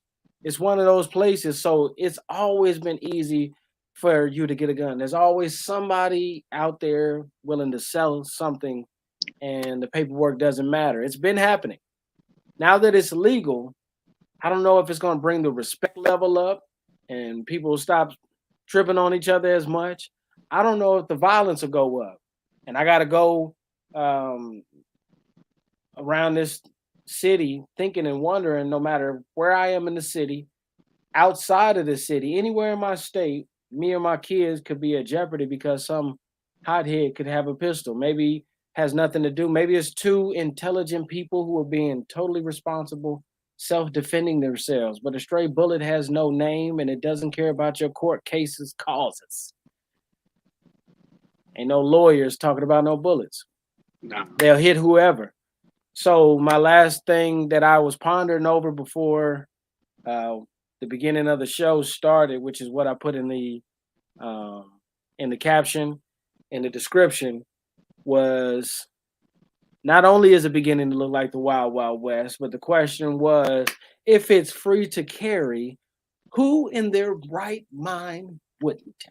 one of those places. So it's always been easy for you to get a gun. There's always somebody out there willing to sell something and the paperwork doesn't matter. It's been happening. Now that it's legal, I don't know if it's going to bring the respect level up and people will stop tripping on each other as much. I don't know if the violence will go up. And I got to go around this city thinking and wondering, no matter where I am in the city, outside of the city, anywhere in my state, me or my kids could be at jeopardy because some hothead could have a pistol. Maybe has nothing to do. Maybe it's two intelligent people who are being totally responsible, self-defending themselves. But a stray bullet has no name and it doesn't care about your court cases causes. Ain't no lawyers talking about no bullets. No. They'll hit whoever. So my last thing that I was pondering over before the beginning of the show started, which is what I put in the caption, in the description, was not only is it beginning to look like the Wild Wild West, but the question was, if it's free to carry, who in their right mind wouldn't?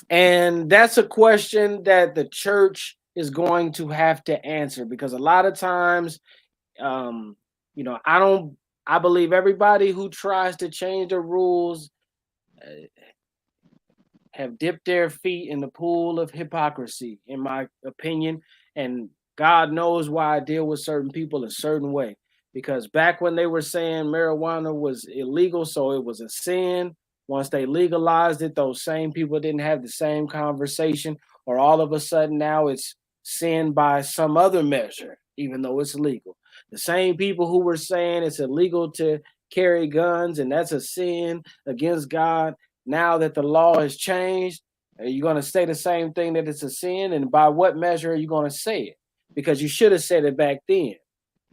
And that's a question that the church is going to have to answer, because a lot of times, I believe everybody who tries to change the rules have dipped their feet in the pool of hypocrisy, in my opinion. And God knows why I deal with certain people a certain way. Because back when they were saying marijuana was illegal, so it was a sin, once they legalized it, those same people didn't have the same conversation, or all of a sudden now it's sin by some other measure, even though it's legal. The same people who were saying it's illegal to carry guns and that's a sin against God, now that the law has changed, are you going to say the same thing, that it's a sin? And by what measure are you going to say it? because you should have said it back then.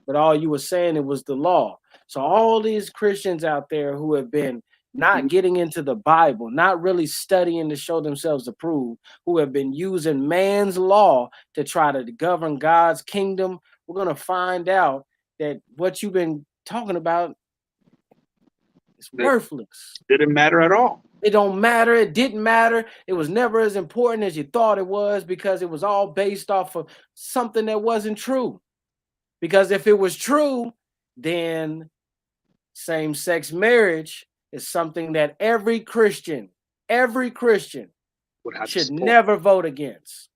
But all you were saying, it was the law. So all these Christians out there who have been not getting into the Bible, not really studying to show themselves approved, who have been using man's law to try to govern God's kingdom, we're going to find out that what you've been talking about is worthless. Didn't matter at all. It don't matter. It didn't matter. It was never as important as you thought it was, because it was all based off of something that wasn't true. Because if it was true, then same-sex marriage is something that every Christian should never vote against.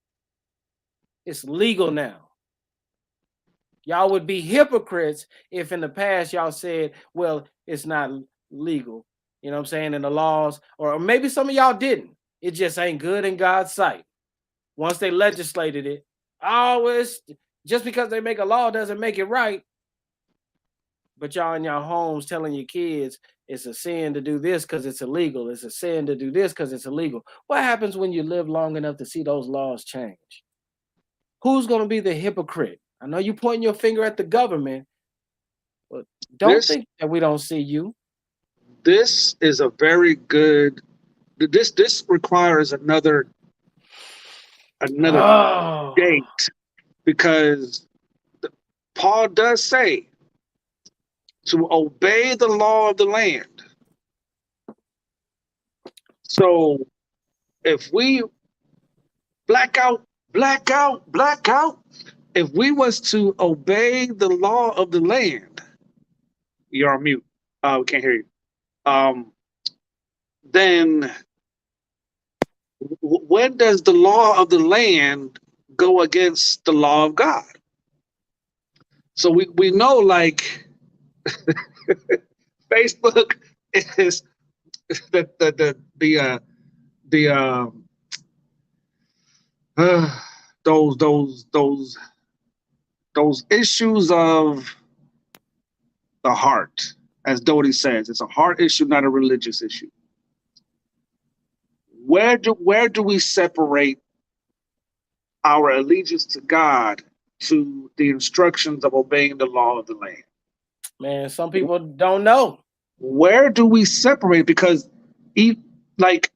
It's legal now. Y'all would be hypocrites if in the past y'all said, well, it's not legal. You know what I'm saying? In the laws, or maybe some of y'all didn't. It just ain't good in God's sight. Once they legislated it, always just because they make a law doesn't make it right. But y'all in your homes telling your kids it's a sin to do this because it's illegal. It's a sin to do this because it's illegal. What happens when you live long enough to see those laws change? Who's going to be the hypocrite? I know you pointing your finger at the government, but don't think that we don't see you. This is a very good. This requires another date, because Paul does say to obey the law of the land. So if we blackout, if we was to obey the law of the land, you're on mute. We can't hear you. Then when does the law of the land go against the law of God? So we know, like, Facebook is those issues of the heart, as Doty says. It's a heart issue, not a religious issue. Where do we separate our allegiance to God to the instructions of obeying the law of the land? Man, some people don't know. Where do we separate? Because like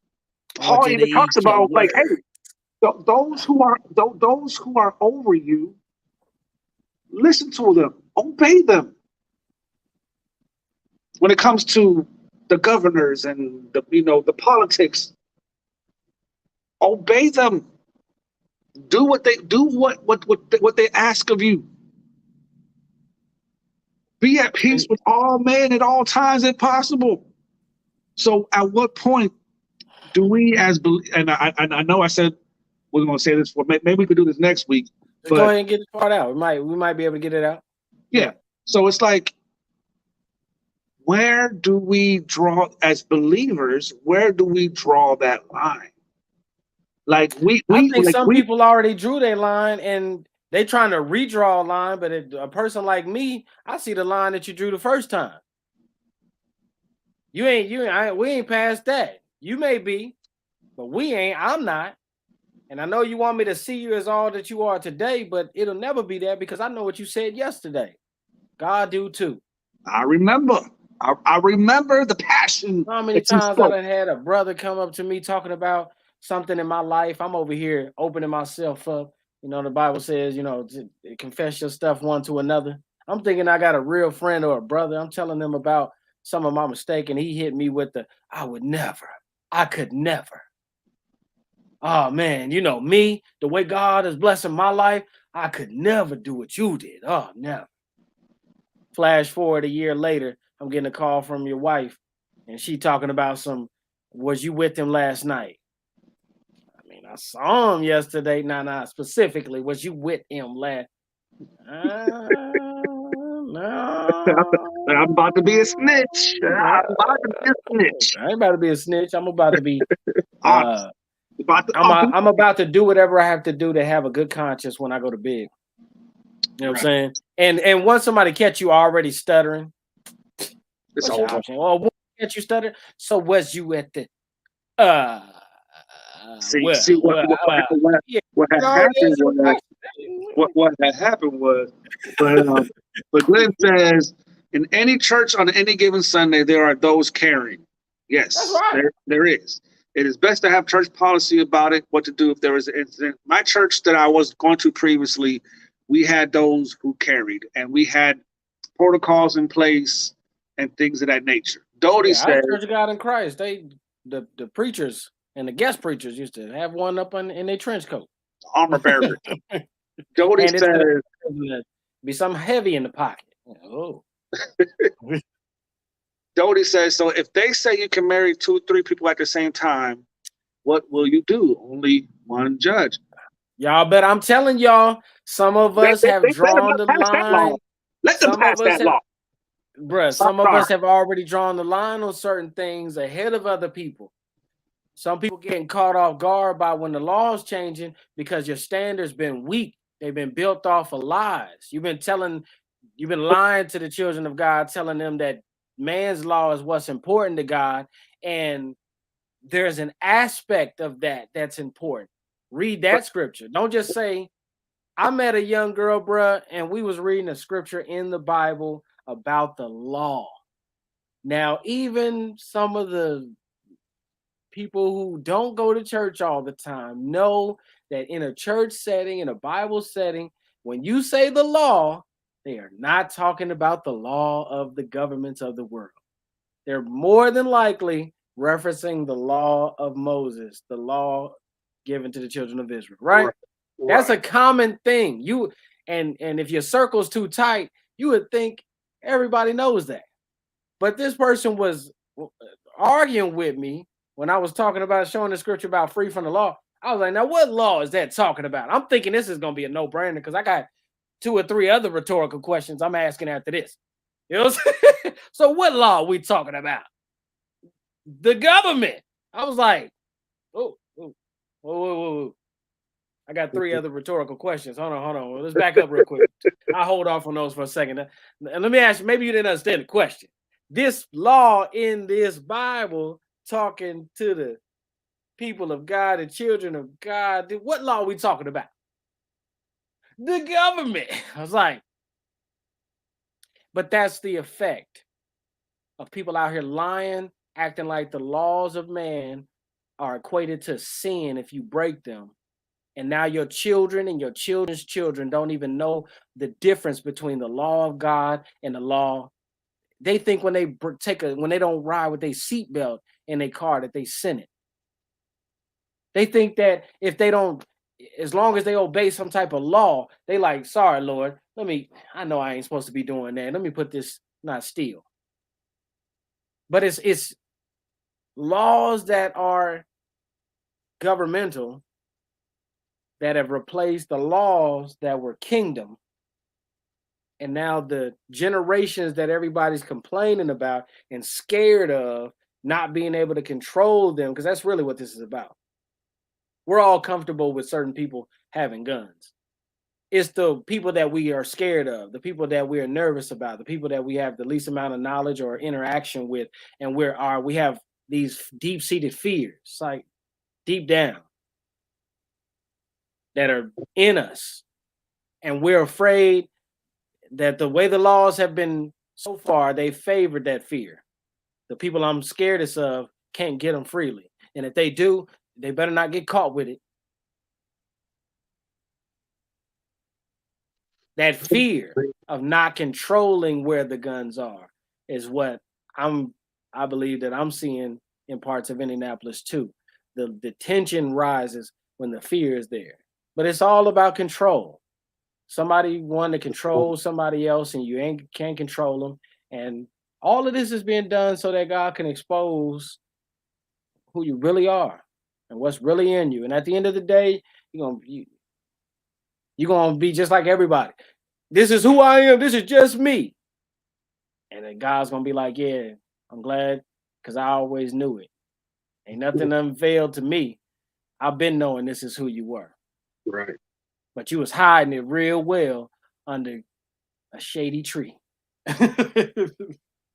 Paul even talks about, like, hey, those who are over you, listen to them, obey them. When it comes to the governors and the politics, obey them. Do what they ask of you. Be at peace with all men at all times if possible. So at what point do we, and I know I said we're going to say this for, maybe we could do this next week. Just go ahead and get this part out. We might be able to get it out. Yeah. So it's like, where do we draw, as believers, where do we draw that line? Like I think some people already drew their line and they trying to redraw a line, but a person like me, I see the line that you drew the first time. We ain't past that. You may be, but we ain't. I'm not. And I know you want me to see you as all that you are today, but it'll never be that, because I know what you said yesterday. God do too. I remember. I remember the passion. How many times I done had a brother come up to me talking about something in my life. I'm over here opening myself up. The Bible says, confess your stuff one to another. I'm thinking I got a real friend or a brother. I'm telling them about some of my mistake, and he hit me with I could never. Oh man, me, the way God is blessing my life, I could never do what you did. Oh, never. Flash forward a year later, I'm getting a call from your wife, and she talking about was you with him last night? I mean, I saw him yesterday. Nah, specifically, was you with him last? No. I'm about to be a snitch. I ain't about to be a snitch. I'm about to be. I'm about to do whatever I have to do to have a good conscience when I go to bed. You know what I'm saying? And once somebody catch you already stuttering, it's your option? Well, catch you stuttering. So was you at the what happened was what had happened was, but Glenn says in any church on any given Sunday there are those carrying. Yes, That's right. there is. It is best to have church policy about it, what to do if there is an incident. My church that I was going to previously, we had those who carried, and we had protocols in place and things of that nature. Doty said, Church of God in Christ, the preachers and the guest preachers used to have one up in their trench coat. Armor bearer. Doty says, be something heavy in the pocket. Oh. Doty says, so if they say you can marry 2 or 3 people at the same time, what will you do? Only one judge. Y'all bet I'm telling y'all, some of us have drawn the line. Let them pass that law. Bruh, some of us have already drawn the line on certain things ahead of other people. Some people getting caught off guard by when the law is changing because your standards been weak. They've been built off of lies. You've been lying to the children of God, telling them that man's law is what's important to God. And there's an aspect of that that's important. Read that scripture. Don't just say, I met a young girl, bruh, and we was reading a scripture in the Bible about the law. Now, even some of the people who don't go to church all the time know that in a church setting, in a Bible setting, when you say the law, they are not talking about the law of the governments of the world. They're more than likely referencing the law of Moses, the law given to the children of Israel, right? That's a common thing. And if your circle's too tight, you would think everybody knows that. But this person was arguing with me when I was talking about showing the scripture about free from the law. I was like, now what law is that talking about? I'm thinking this is going to be a no-brainer because I got 2 or 3 other rhetorical questions I'm asking after this. You know what I'm saying? So what law are we talking about? The government. I was like, whoa. I got 3 other rhetorical questions. Hold on. Well, let's back up real quick. I'll hold off on those for a second. And let me ask you, maybe you didn't understand the question. This law in this Bible talking to the people of God and children of God, what law are we talking about? The government. I was like, but that's the effect of people out here lying, acting like the laws of man are equated to sin if you break them. And now your children and your children's children don't even know the difference between the law of God and the law. They think when they when they don't ride with their seatbelt in their car that they sin it. They think that if they don't, as long as they obey some type of law, they like, sorry, Lord, I know I ain't supposed to be doing that. Let me put this, not steal. But it's laws that are governmental that have replaced the laws that were kingdom. And now the generations that everybody's complaining about and scared of not being able to control them, because that's really what this is about. We're all comfortable with certain people having guns. It's the people that we are scared of, the people that we are nervous about, the people that we have the least amount of knowledge or interaction with, and we have these deep-seated fears, like deep down, that are in us. And we're afraid that the way the laws have been so far, they favored that fear. The people I'm scaredest of can't get them freely. And if they do, they better not get caught with it. That fear of not controlling where the guns are is what I believe that I'm seeing in parts of Indianapolis too. The tension rises when the fear is there. But it's all about control. Somebody want to control somebody else and you can't control them. And all of this is being done so that God can expose who you really are and what's really in you. And at the end of the day, you're gonna be just like everybody. This is who I am. This is just me. And then God's gonna be like, yeah, I'm glad because I always knew it. Ain't nothing unveiled to me. I've been knowing this is who you were. Right. But you was hiding it real well under a shady tree.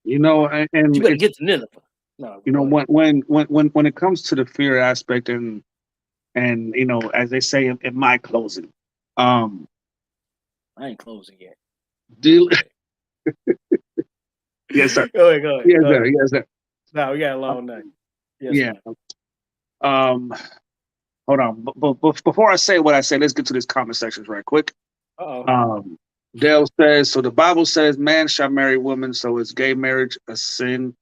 You know, and you better get to Nineveh. No, you know, when it comes to the fear aspect and you know, as they say in my closing, I ain't closing yet. Deal. Yes, sir. Go ahead. Yes, sir. Yes, sir. No, we got a long night. Yes, Yeah. man. Hold on. But before I say what I say, let's get to this comment sections right quick. Dale says, so the Bible says man shall marry woman, so is gay marriage a sin?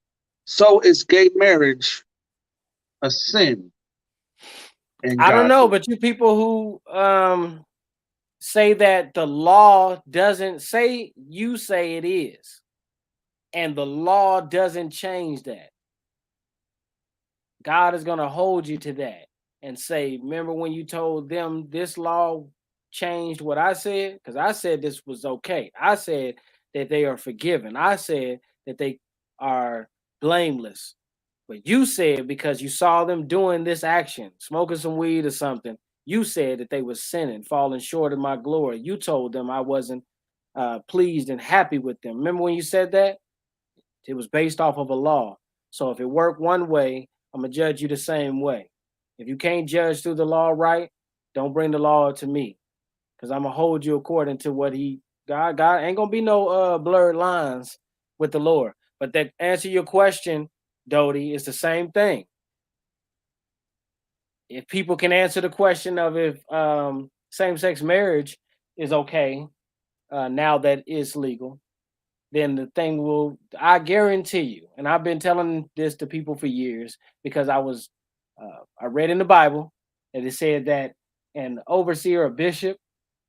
So is gay marriage a sin? I don't know, but you people who say that the law doesn't say, you say it is. And the law doesn't change that. God is going to hold you to that and say, remember when you told them this law changed what I said? Because I said this was okay. I said that they are forgiven. I said that they are blameless. But you said because you saw them doing this action, smoking some weed or something, you said that they were sinning, falling short of my glory. You told them I wasn't pleased and happy with them. Remember when you said that? It was based off of a law. So if it worked one way, I'm going to judge you the same way. If you can't judge through the law right, don't bring the law to me, because I'm going to hold you according to what God ain't going to be no blurred lines with the Lord. But that answer your question, Dodie, is the same thing. If people can answer the question of if same-sex marriage is okay now that it's legal, then the thing will, I guarantee you, and I've been telling this to people for years because I read in the Bible that it said that an overseer, a bishop,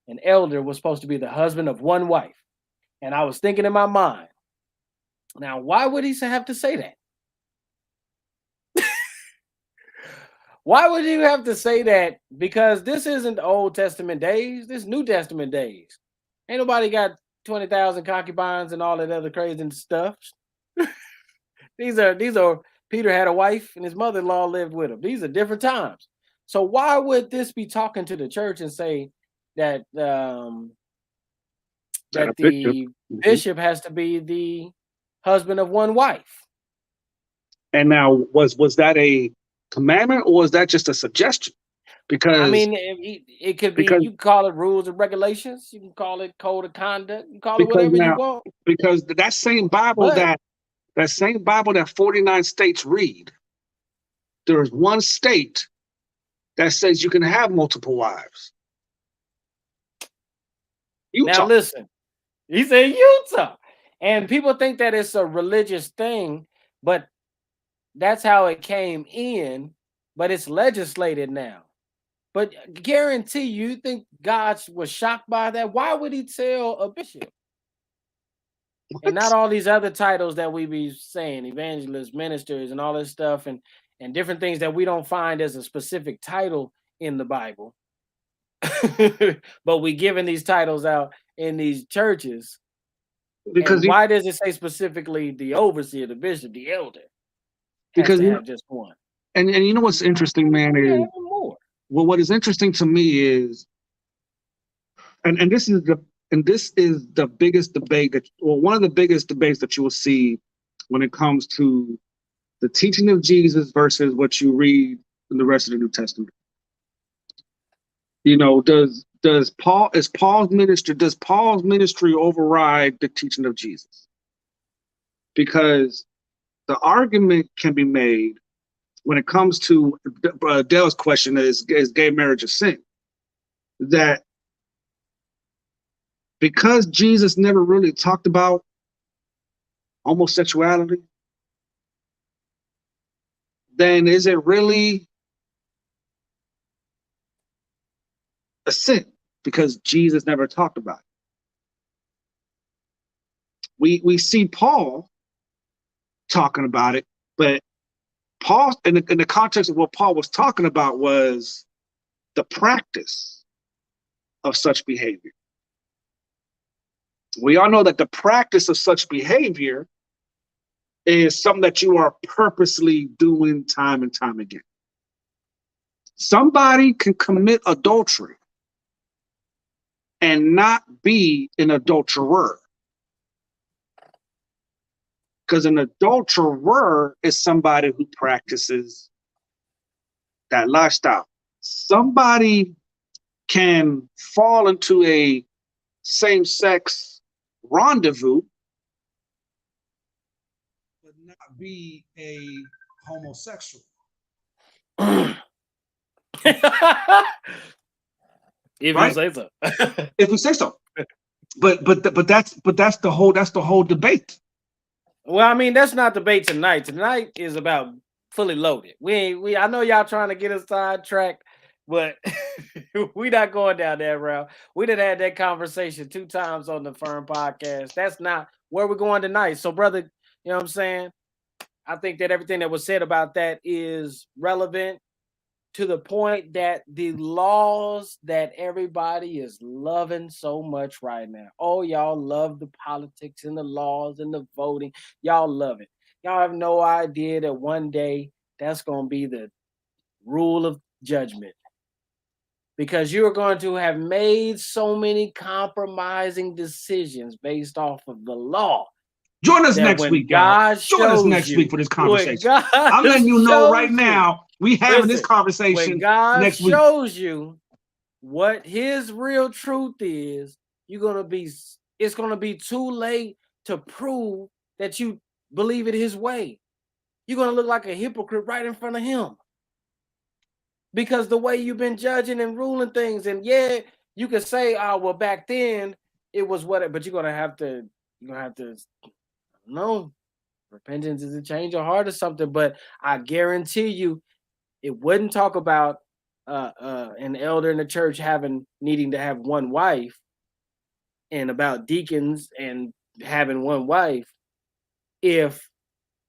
an elder was supposed to be the husband of one wife. And I was thinking in my mind, now, why would he have to say that? Why would you have to say that? Because this isn't Old Testament days, this New Testament days. Ain't nobody got 20,000 concubines and all that other crazy stuff. These are Peter had a wife and his mother-in-law lived with him. These are different times. So why would this be talking to the church and say that that the bishop has to be the husband of one wife? And now, was that a commandment or was that just a suggestion? Because I mean, it could be. You can call it rules and regulations. You can call it code of conduct. You can call it whatever you want. Because that same Bible that 49 states read, there is one state that says you can have multiple wives. Utah. Now listen, he said Utah, and people think that it's a religious thing, but that's how it came in. But it's legislated now. But guarantee you think God was shocked by that? Why would he tell a bishop? What? And not all these other titles that we be saying, evangelists, ministers, and all this stuff, and different things that we don't find as a specific title in the Bible. But we giving these titles out in these churches. Because why does it say specifically the overseer, the bishop, the elder? Because they have just one. And you know what's interesting, man, is well, what is interesting to me is, and this is the biggest debate that, well, one of the biggest debates that you will see when it comes to the teaching of Jesus versus what you read in the rest of the New Testament. You know, does Paul's ministry override the teaching of Jesus? Because the argument can be made when it comes to Dale's question, is gay marriage a sin? That because Jesus never really talked about homosexuality, then is it really a sin? Because Jesus never talked about it. We see Paul talking about it, but Paul, in the context of what Paul was talking about, was the practice of such behavior. We all know that the practice of such behavior is something that you are purposely doing time and time again. Somebody can commit adultery and not be an adulterer. Because an adulterer is somebody who practices that lifestyle. Somebody can fall into a same-sex rendezvous, but not be a homosexual. If right? you say so. If we say so. But that's the whole debate. Well, I mean, that's not debate tonight. Tonight is about fully loaded. I know y'all trying to get us sidetracked, but we not going down that route. We done had that conversation 2 times on the F.I.R.M podcast. That's not where we're going tonight. So, brother, you know what I'm saying? I think that everything that was said about that is relevant to the point that the laws that everybody is loving so much right now. Oh, y'all love the politics and the laws and the voting. Y'all love it. Y'all have no idea that one day that's going to be the rule of judgment. Because you're going to have made so many compromising decisions based off of the law. Join us next week, y'all. Join us next week for this conversation. I'm letting you know right now, we having this conversation when God next week. shows you what his real truth is, it's gonna be too late to prove that you believe it his way. You're gonna look like a hypocrite right in front of him. Because the way you've been judging and ruling things, and yeah, you could say, oh, well, back then it was what, but you're gonna have to, no, repentance is a change of heart or something. But I guarantee you, it wouldn't talk about an elder in the church needing to have one wife, and about deacons and having one wife, if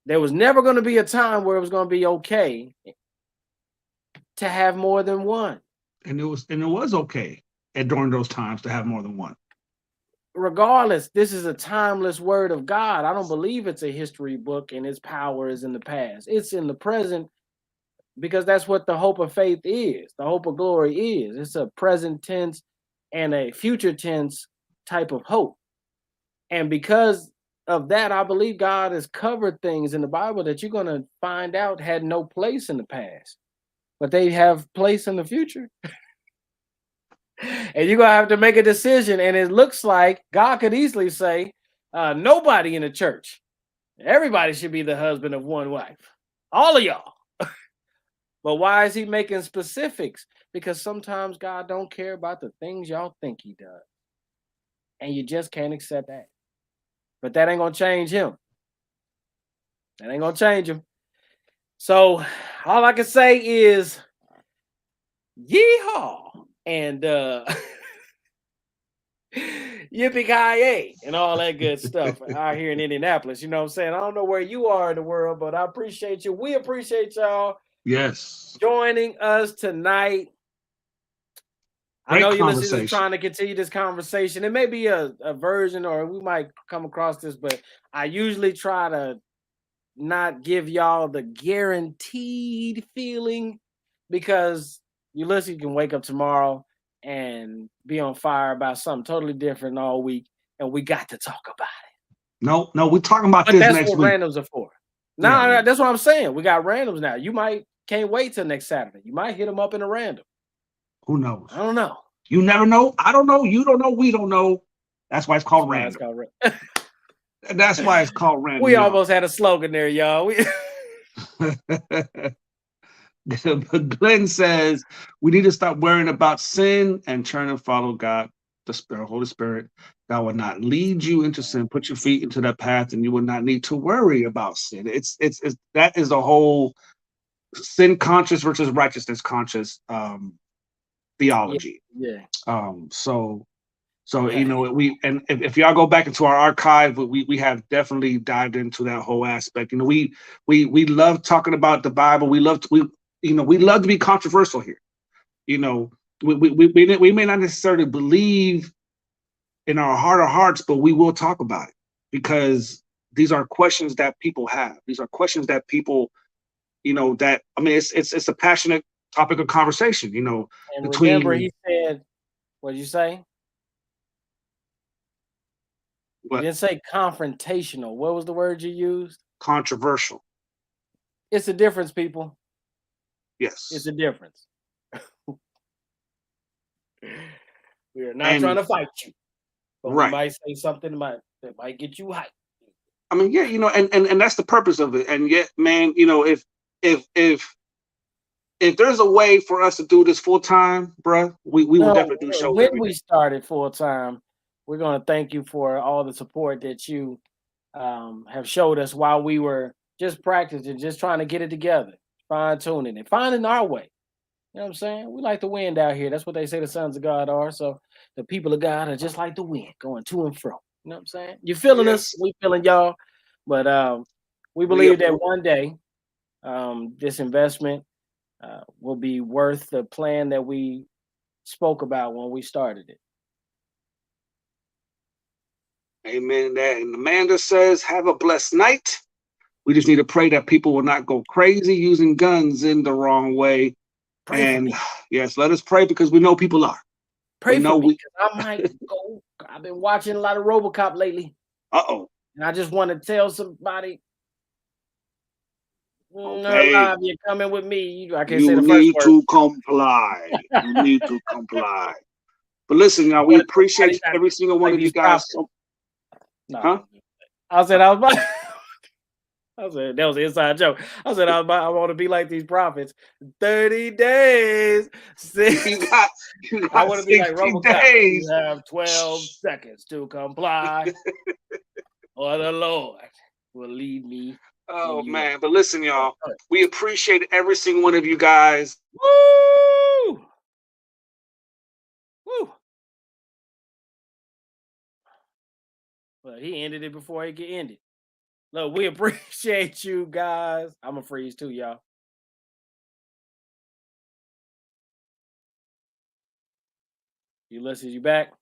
there was never going to be a time where it was going to be okay to have more than one. And it was okay during those times to have more than one. Regardless, this is a timeless word of God. I don't believe it's a history book and its power is in the past. It's in the present, because that's what the hope of faith is. The hope of glory is. It's a present tense and a future tense type of hope. And because of that, I believe God has covered things in the Bible that you're going to find out had no place in the past, but they have place in the future. And you're going to have to make a decision. And it looks like God could easily say, nobody in the church, everybody should be the husband of one wife. All of y'all. But why is he making specifics? Because sometimes God don't care about the things y'all think he does. And you just can't accept that. But that ain't going to change him. That ain't going to change him. So all I can say is yeehaw and yippee-ki-yay and all that good stuff out here in Indianapolis. You know what I'm saying? I don't know where you are in the world, but I appreciate you. We appreciate y'all. Yes. Joining us tonight. I know you listeners are trying to continue this conversation. It may be a version, or we might come across this, but I usually try to not give y'all the guaranteed feeling, because you can wake up tomorrow and be on fire about something totally different all week, and we got to talk about it. No, we're talking about this next week. That's what randoms are for. No, that's what I'm saying. We got randoms now. You can't wait till next Saturday. You might hit them up in a random. Who knows? I don't know. You never know. I don't know. You don't know. We don't know. That's why it's called random. That's why it's called random. We almost had a slogan there, y'all. Glenn says we need to stop worrying about sin and turn and follow God, the Spirit, Holy Spirit. God will not lead you into sin. Put your feet into that path, and you will not need to worry about sin. It's that is the whole sin conscious versus righteousness conscious theology. Yeah. So you know, if y'all go back into our archive, we have definitely dived into that whole aspect. You know, we love talking about the Bible. We love to be controversial here. You know, we may not necessarily believe in our heart of hearts, but we will talk about it, because these are questions that people have. These are questions that people, that, I mean, it's a passionate topic of conversation, And remember, he said, what did you say? What? You didn't say confrontational. What was the word you used? Controversial. It's a difference, people. Yes. It's a difference. We are not trying to fight you. but we might say something that might get you hyped. I mean, yeah, and that's the purpose of it. And yet, man, if there's a way for us to do this full time, bro, we will definitely do shows. When we started full time, we're gonna thank you for all the support that you have showed us while we were just practicing, just trying to get it together, fine tuning it, finding our way. You know what I'm saying? We like the wind out here. That's what they say the sons of God are. So the people of God are just like the wind, going to and fro. You know what I'm saying? You're feeling us, we feeling y'all. But we believe that one day this investment will be worth the plan that we spoke about when we started it. Amen. That, and Amanda says, have a blessed night. We just need to pray that people will not go crazy using guns in the wrong way. And yes, let us pray, because we know people are. Pray for me, because I might go. I've been watching a lot of RoboCop lately. And I just want to tell somebody, live, you're coming with me. I can't say the first word. You need to comply. You need to comply. But listen, y'all, we appreciate every single one of you guys. I said that was an inside joke. I said I want to be like these prophets. 30 days. I want to be like RoboCop. You have 12 seconds to comply, or the Lord will lead me. Oh man, but listen, y'all, we appreciate every single one of you guys. Woo! Woo! Well, he ended it before it get ended. Look, we appreciate you guys. I'm gonna freeze too, y'all. Ulysses, you back?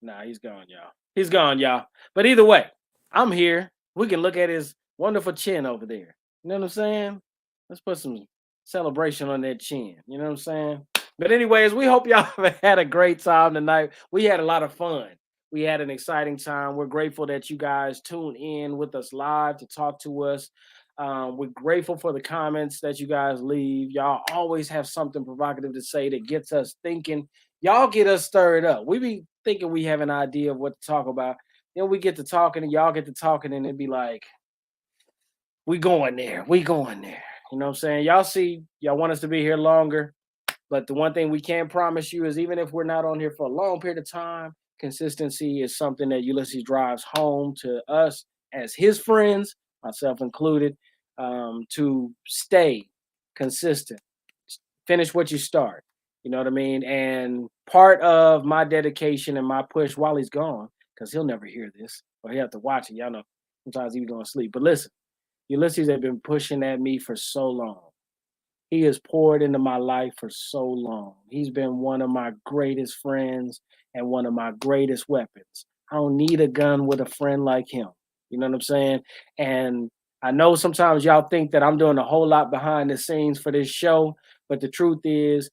Nah, he's gone, y'all. He's gone, y'all. But either way, I'm here. We can look at his wonderful chin over there. You know what I'm saying? Let's put some celebration on that chin. You know what I'm saying? But anyways, we hope y'all have had a great time tonight. We had a lot of fun. We had an exciting time. We're grateful that you guys tune in with us live to talk to us. We're grateful for the comments that you guys leave. Y'all always have something provocative to say that gets us thinking. Y'all get us stirred up. We be thinking we have an idea of what to talk about. Then we get to talking and y'all get to talking and it'd be like, we going there. We going there. You know what I'm saying? Y'all see, y'all want us to be here longer. But the one thing we can promise you is even if we're not on here for a long period of time, consistency is something that Ulysses drives home to us as his friends, myself included, to stay consistent. Finish what you start. You know what I mean? And part of my dedication and my push while he's gone, because he'll never hear this, or he'll have to watch it. Y'all know sometimes he's going to sleep. But listen, Ulysses has been pushing at me for so long. He has poured into my life for so long. He's been one of my greatest friends and one of my greatest weapons. I don't need a gun with a friend like him. You know what I'm saying? And I know sometimes y'all think that I'm doing a whole lot behind the scenes for this show, but the truth is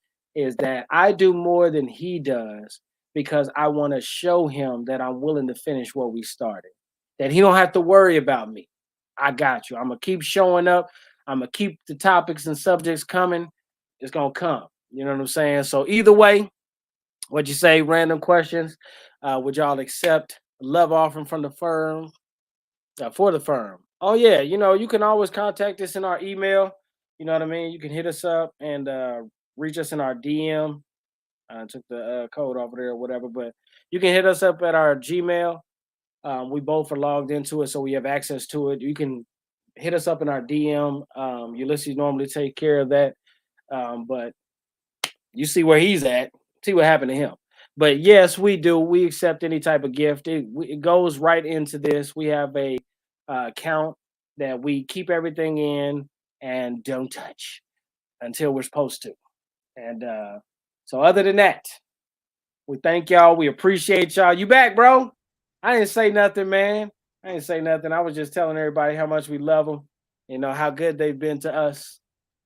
that I do more than he does because I want to show him that I'm willing to finish what we started, that he don't have to worry about me. I got you. I'm going to keep showing up. I'm going to keep the topics and subjects coming. It's going to come. You know what I'm saying? So either way, what'd you say? Random questions. Would y'all accept a love offering from the firm? For the firm. Oh, yeah. You know, you can always contact us in our email. You know what I mean? You can hit us up and reach us in our DM. I took the code off of there or whatever, but you can hit us up at our Gmail. We both are logged into it, so we have access to it. You can hit us up in our DM. Ulysses normally take care of that, but you see where he's at. See what happened to him. But yes, we do. We accept any type of gift. It goes right into this. We have a account that we keep everything in and don't touch until we're supposed to. And so other than that, we thank y'all. We appreciate y'all. You back, bro? I didn't say nothing, man. I didn't say nothing. I was just telling everybody how much we love them, you know, how good they've been to us,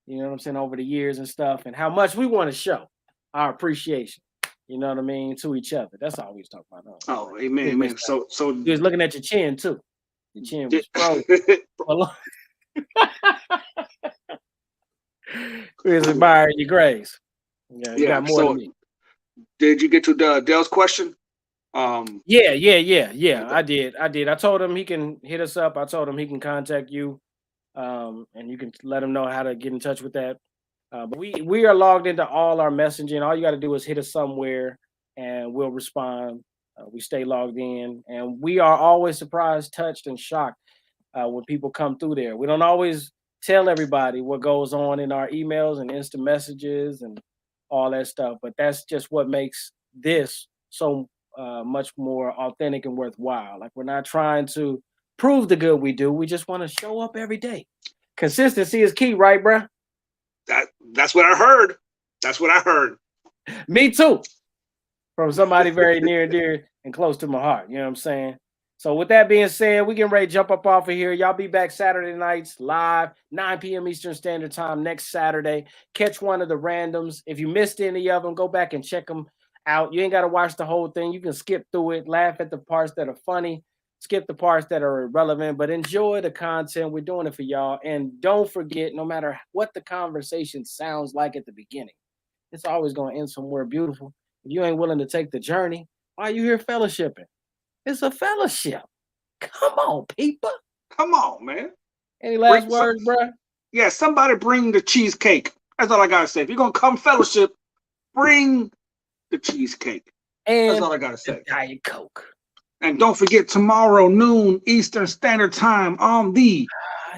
you know what I'm saying, over the years and stuff, and how much we want to show our appreciation, you know what I mean, to each other. That's all we was talking about. Oh, amen, amen. So he was looking at your chin too. Your chin was frozen. We was admiring your grace. Yeah, you got more than me. Did you get to Dale's question? Yeah. I did. I told him he can hit us up. I told him he can contact you, and you can let him know how to get in touch with that. But we are logged into all our messaging. All you got to do is hit us somewhere, and we'll respond. We stay logged in, and we are always surprised, touched, and shocked when people come through there. We don't always tell everybody what goes on in our emails and instant messages and all that stuff, but that's just what makes this so much more authentic and worthwhile. Like, we're not trying to prove the good we do. We just want to show up every day. Consistency is key, right, bruh? That's what I heard. That's what I heard. Me too. From somebody very near and dear and close to my heart. You know what I'm saying? So with that being said, we getting ready to jump up off of here. Y'all be back Saturday nights live, 9 p.m. Eastern Standard Time next Saturday. Catch one of the randoms. If you missed any of them, go back and check them out. You ain't got to watch the whole thing. You can skip through it, laugh at the parts that are funny, skip the parts that are irrelevant, but enjoy the content. We're doing it for y'all. And don't forget, no matter what the conversation sounds like at the beginning, it's always going to end somewhere beautiful. If you ain't willing to take the journey, why are you here fellowshipping? It's a fellowship. Come on, people. Come on, man. Any last words, bro? Yeah, somebody bring the cheesecake. That's all I gotta say. If you're gonna come fellowship, bring the cheesecake. And that's all I gotta say. Diet Coke. And don't forget, tomorrow noon Eastern Standard Time on the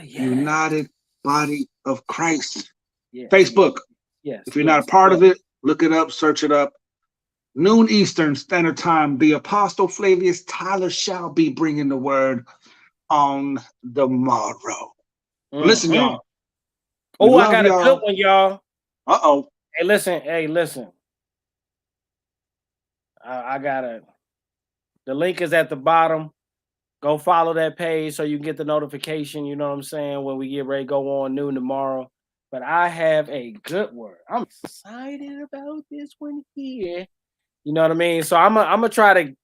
United Body of Christ. Facebook. Yes. If you're not a part of it, look it up, search it up. Noon Eastern Standard Time, the Apostle Flavius Tyler shall be bringing the word on the morrow. Listen, y'all. Oh, I got a good one, y'all. Uh-oh. Hey, listen. I got it. The link is at the bottom. Go follow that page so you can get the notification, you know what I'm saying, when we get ready to go on noon tomorrow. But I have a good word. I'm excited about this one here. You know what I mean? So I'm gonna try to.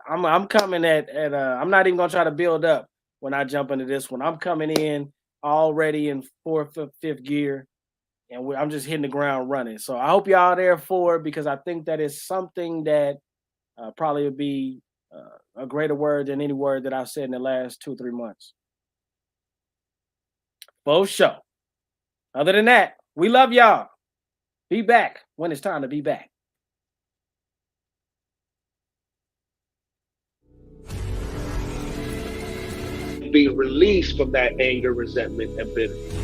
I'm coming at. I'm not even gonna try to build up when I jump into this one. I'm coming in already in fourth, fifth gear, and I'm just hitting the ground running. So I hope y'all there for it, because I think that is something that probably would be a greater word than any word that I've said in the last 2-3 months. Both show. Other than that, we love y'all. Be back when it's time to be back. Be released from that anger, resentment, and bitterness.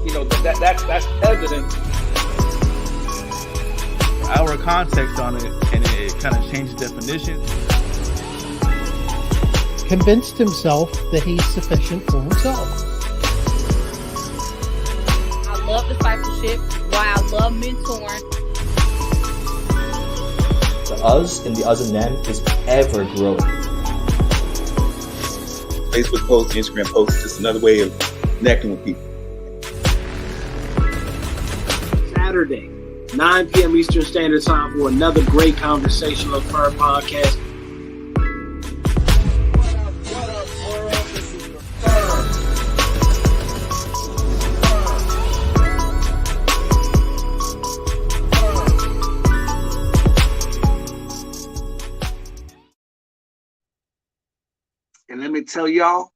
You know, that's evident. Our context on it, and it kind of changed the definition. Convinced himself that he's sufficient for himself. I love discipleship. Why I love mentoring. The us and the us and them is ever growing. Facebook posts, Instagram posts, just another way of connecting with people. Saturday, 9 p.m. Eastern Standard Time for another great conversation on F.I.R.M podcast. What up, world? This is the F.I.R.M. And let me tell y'all,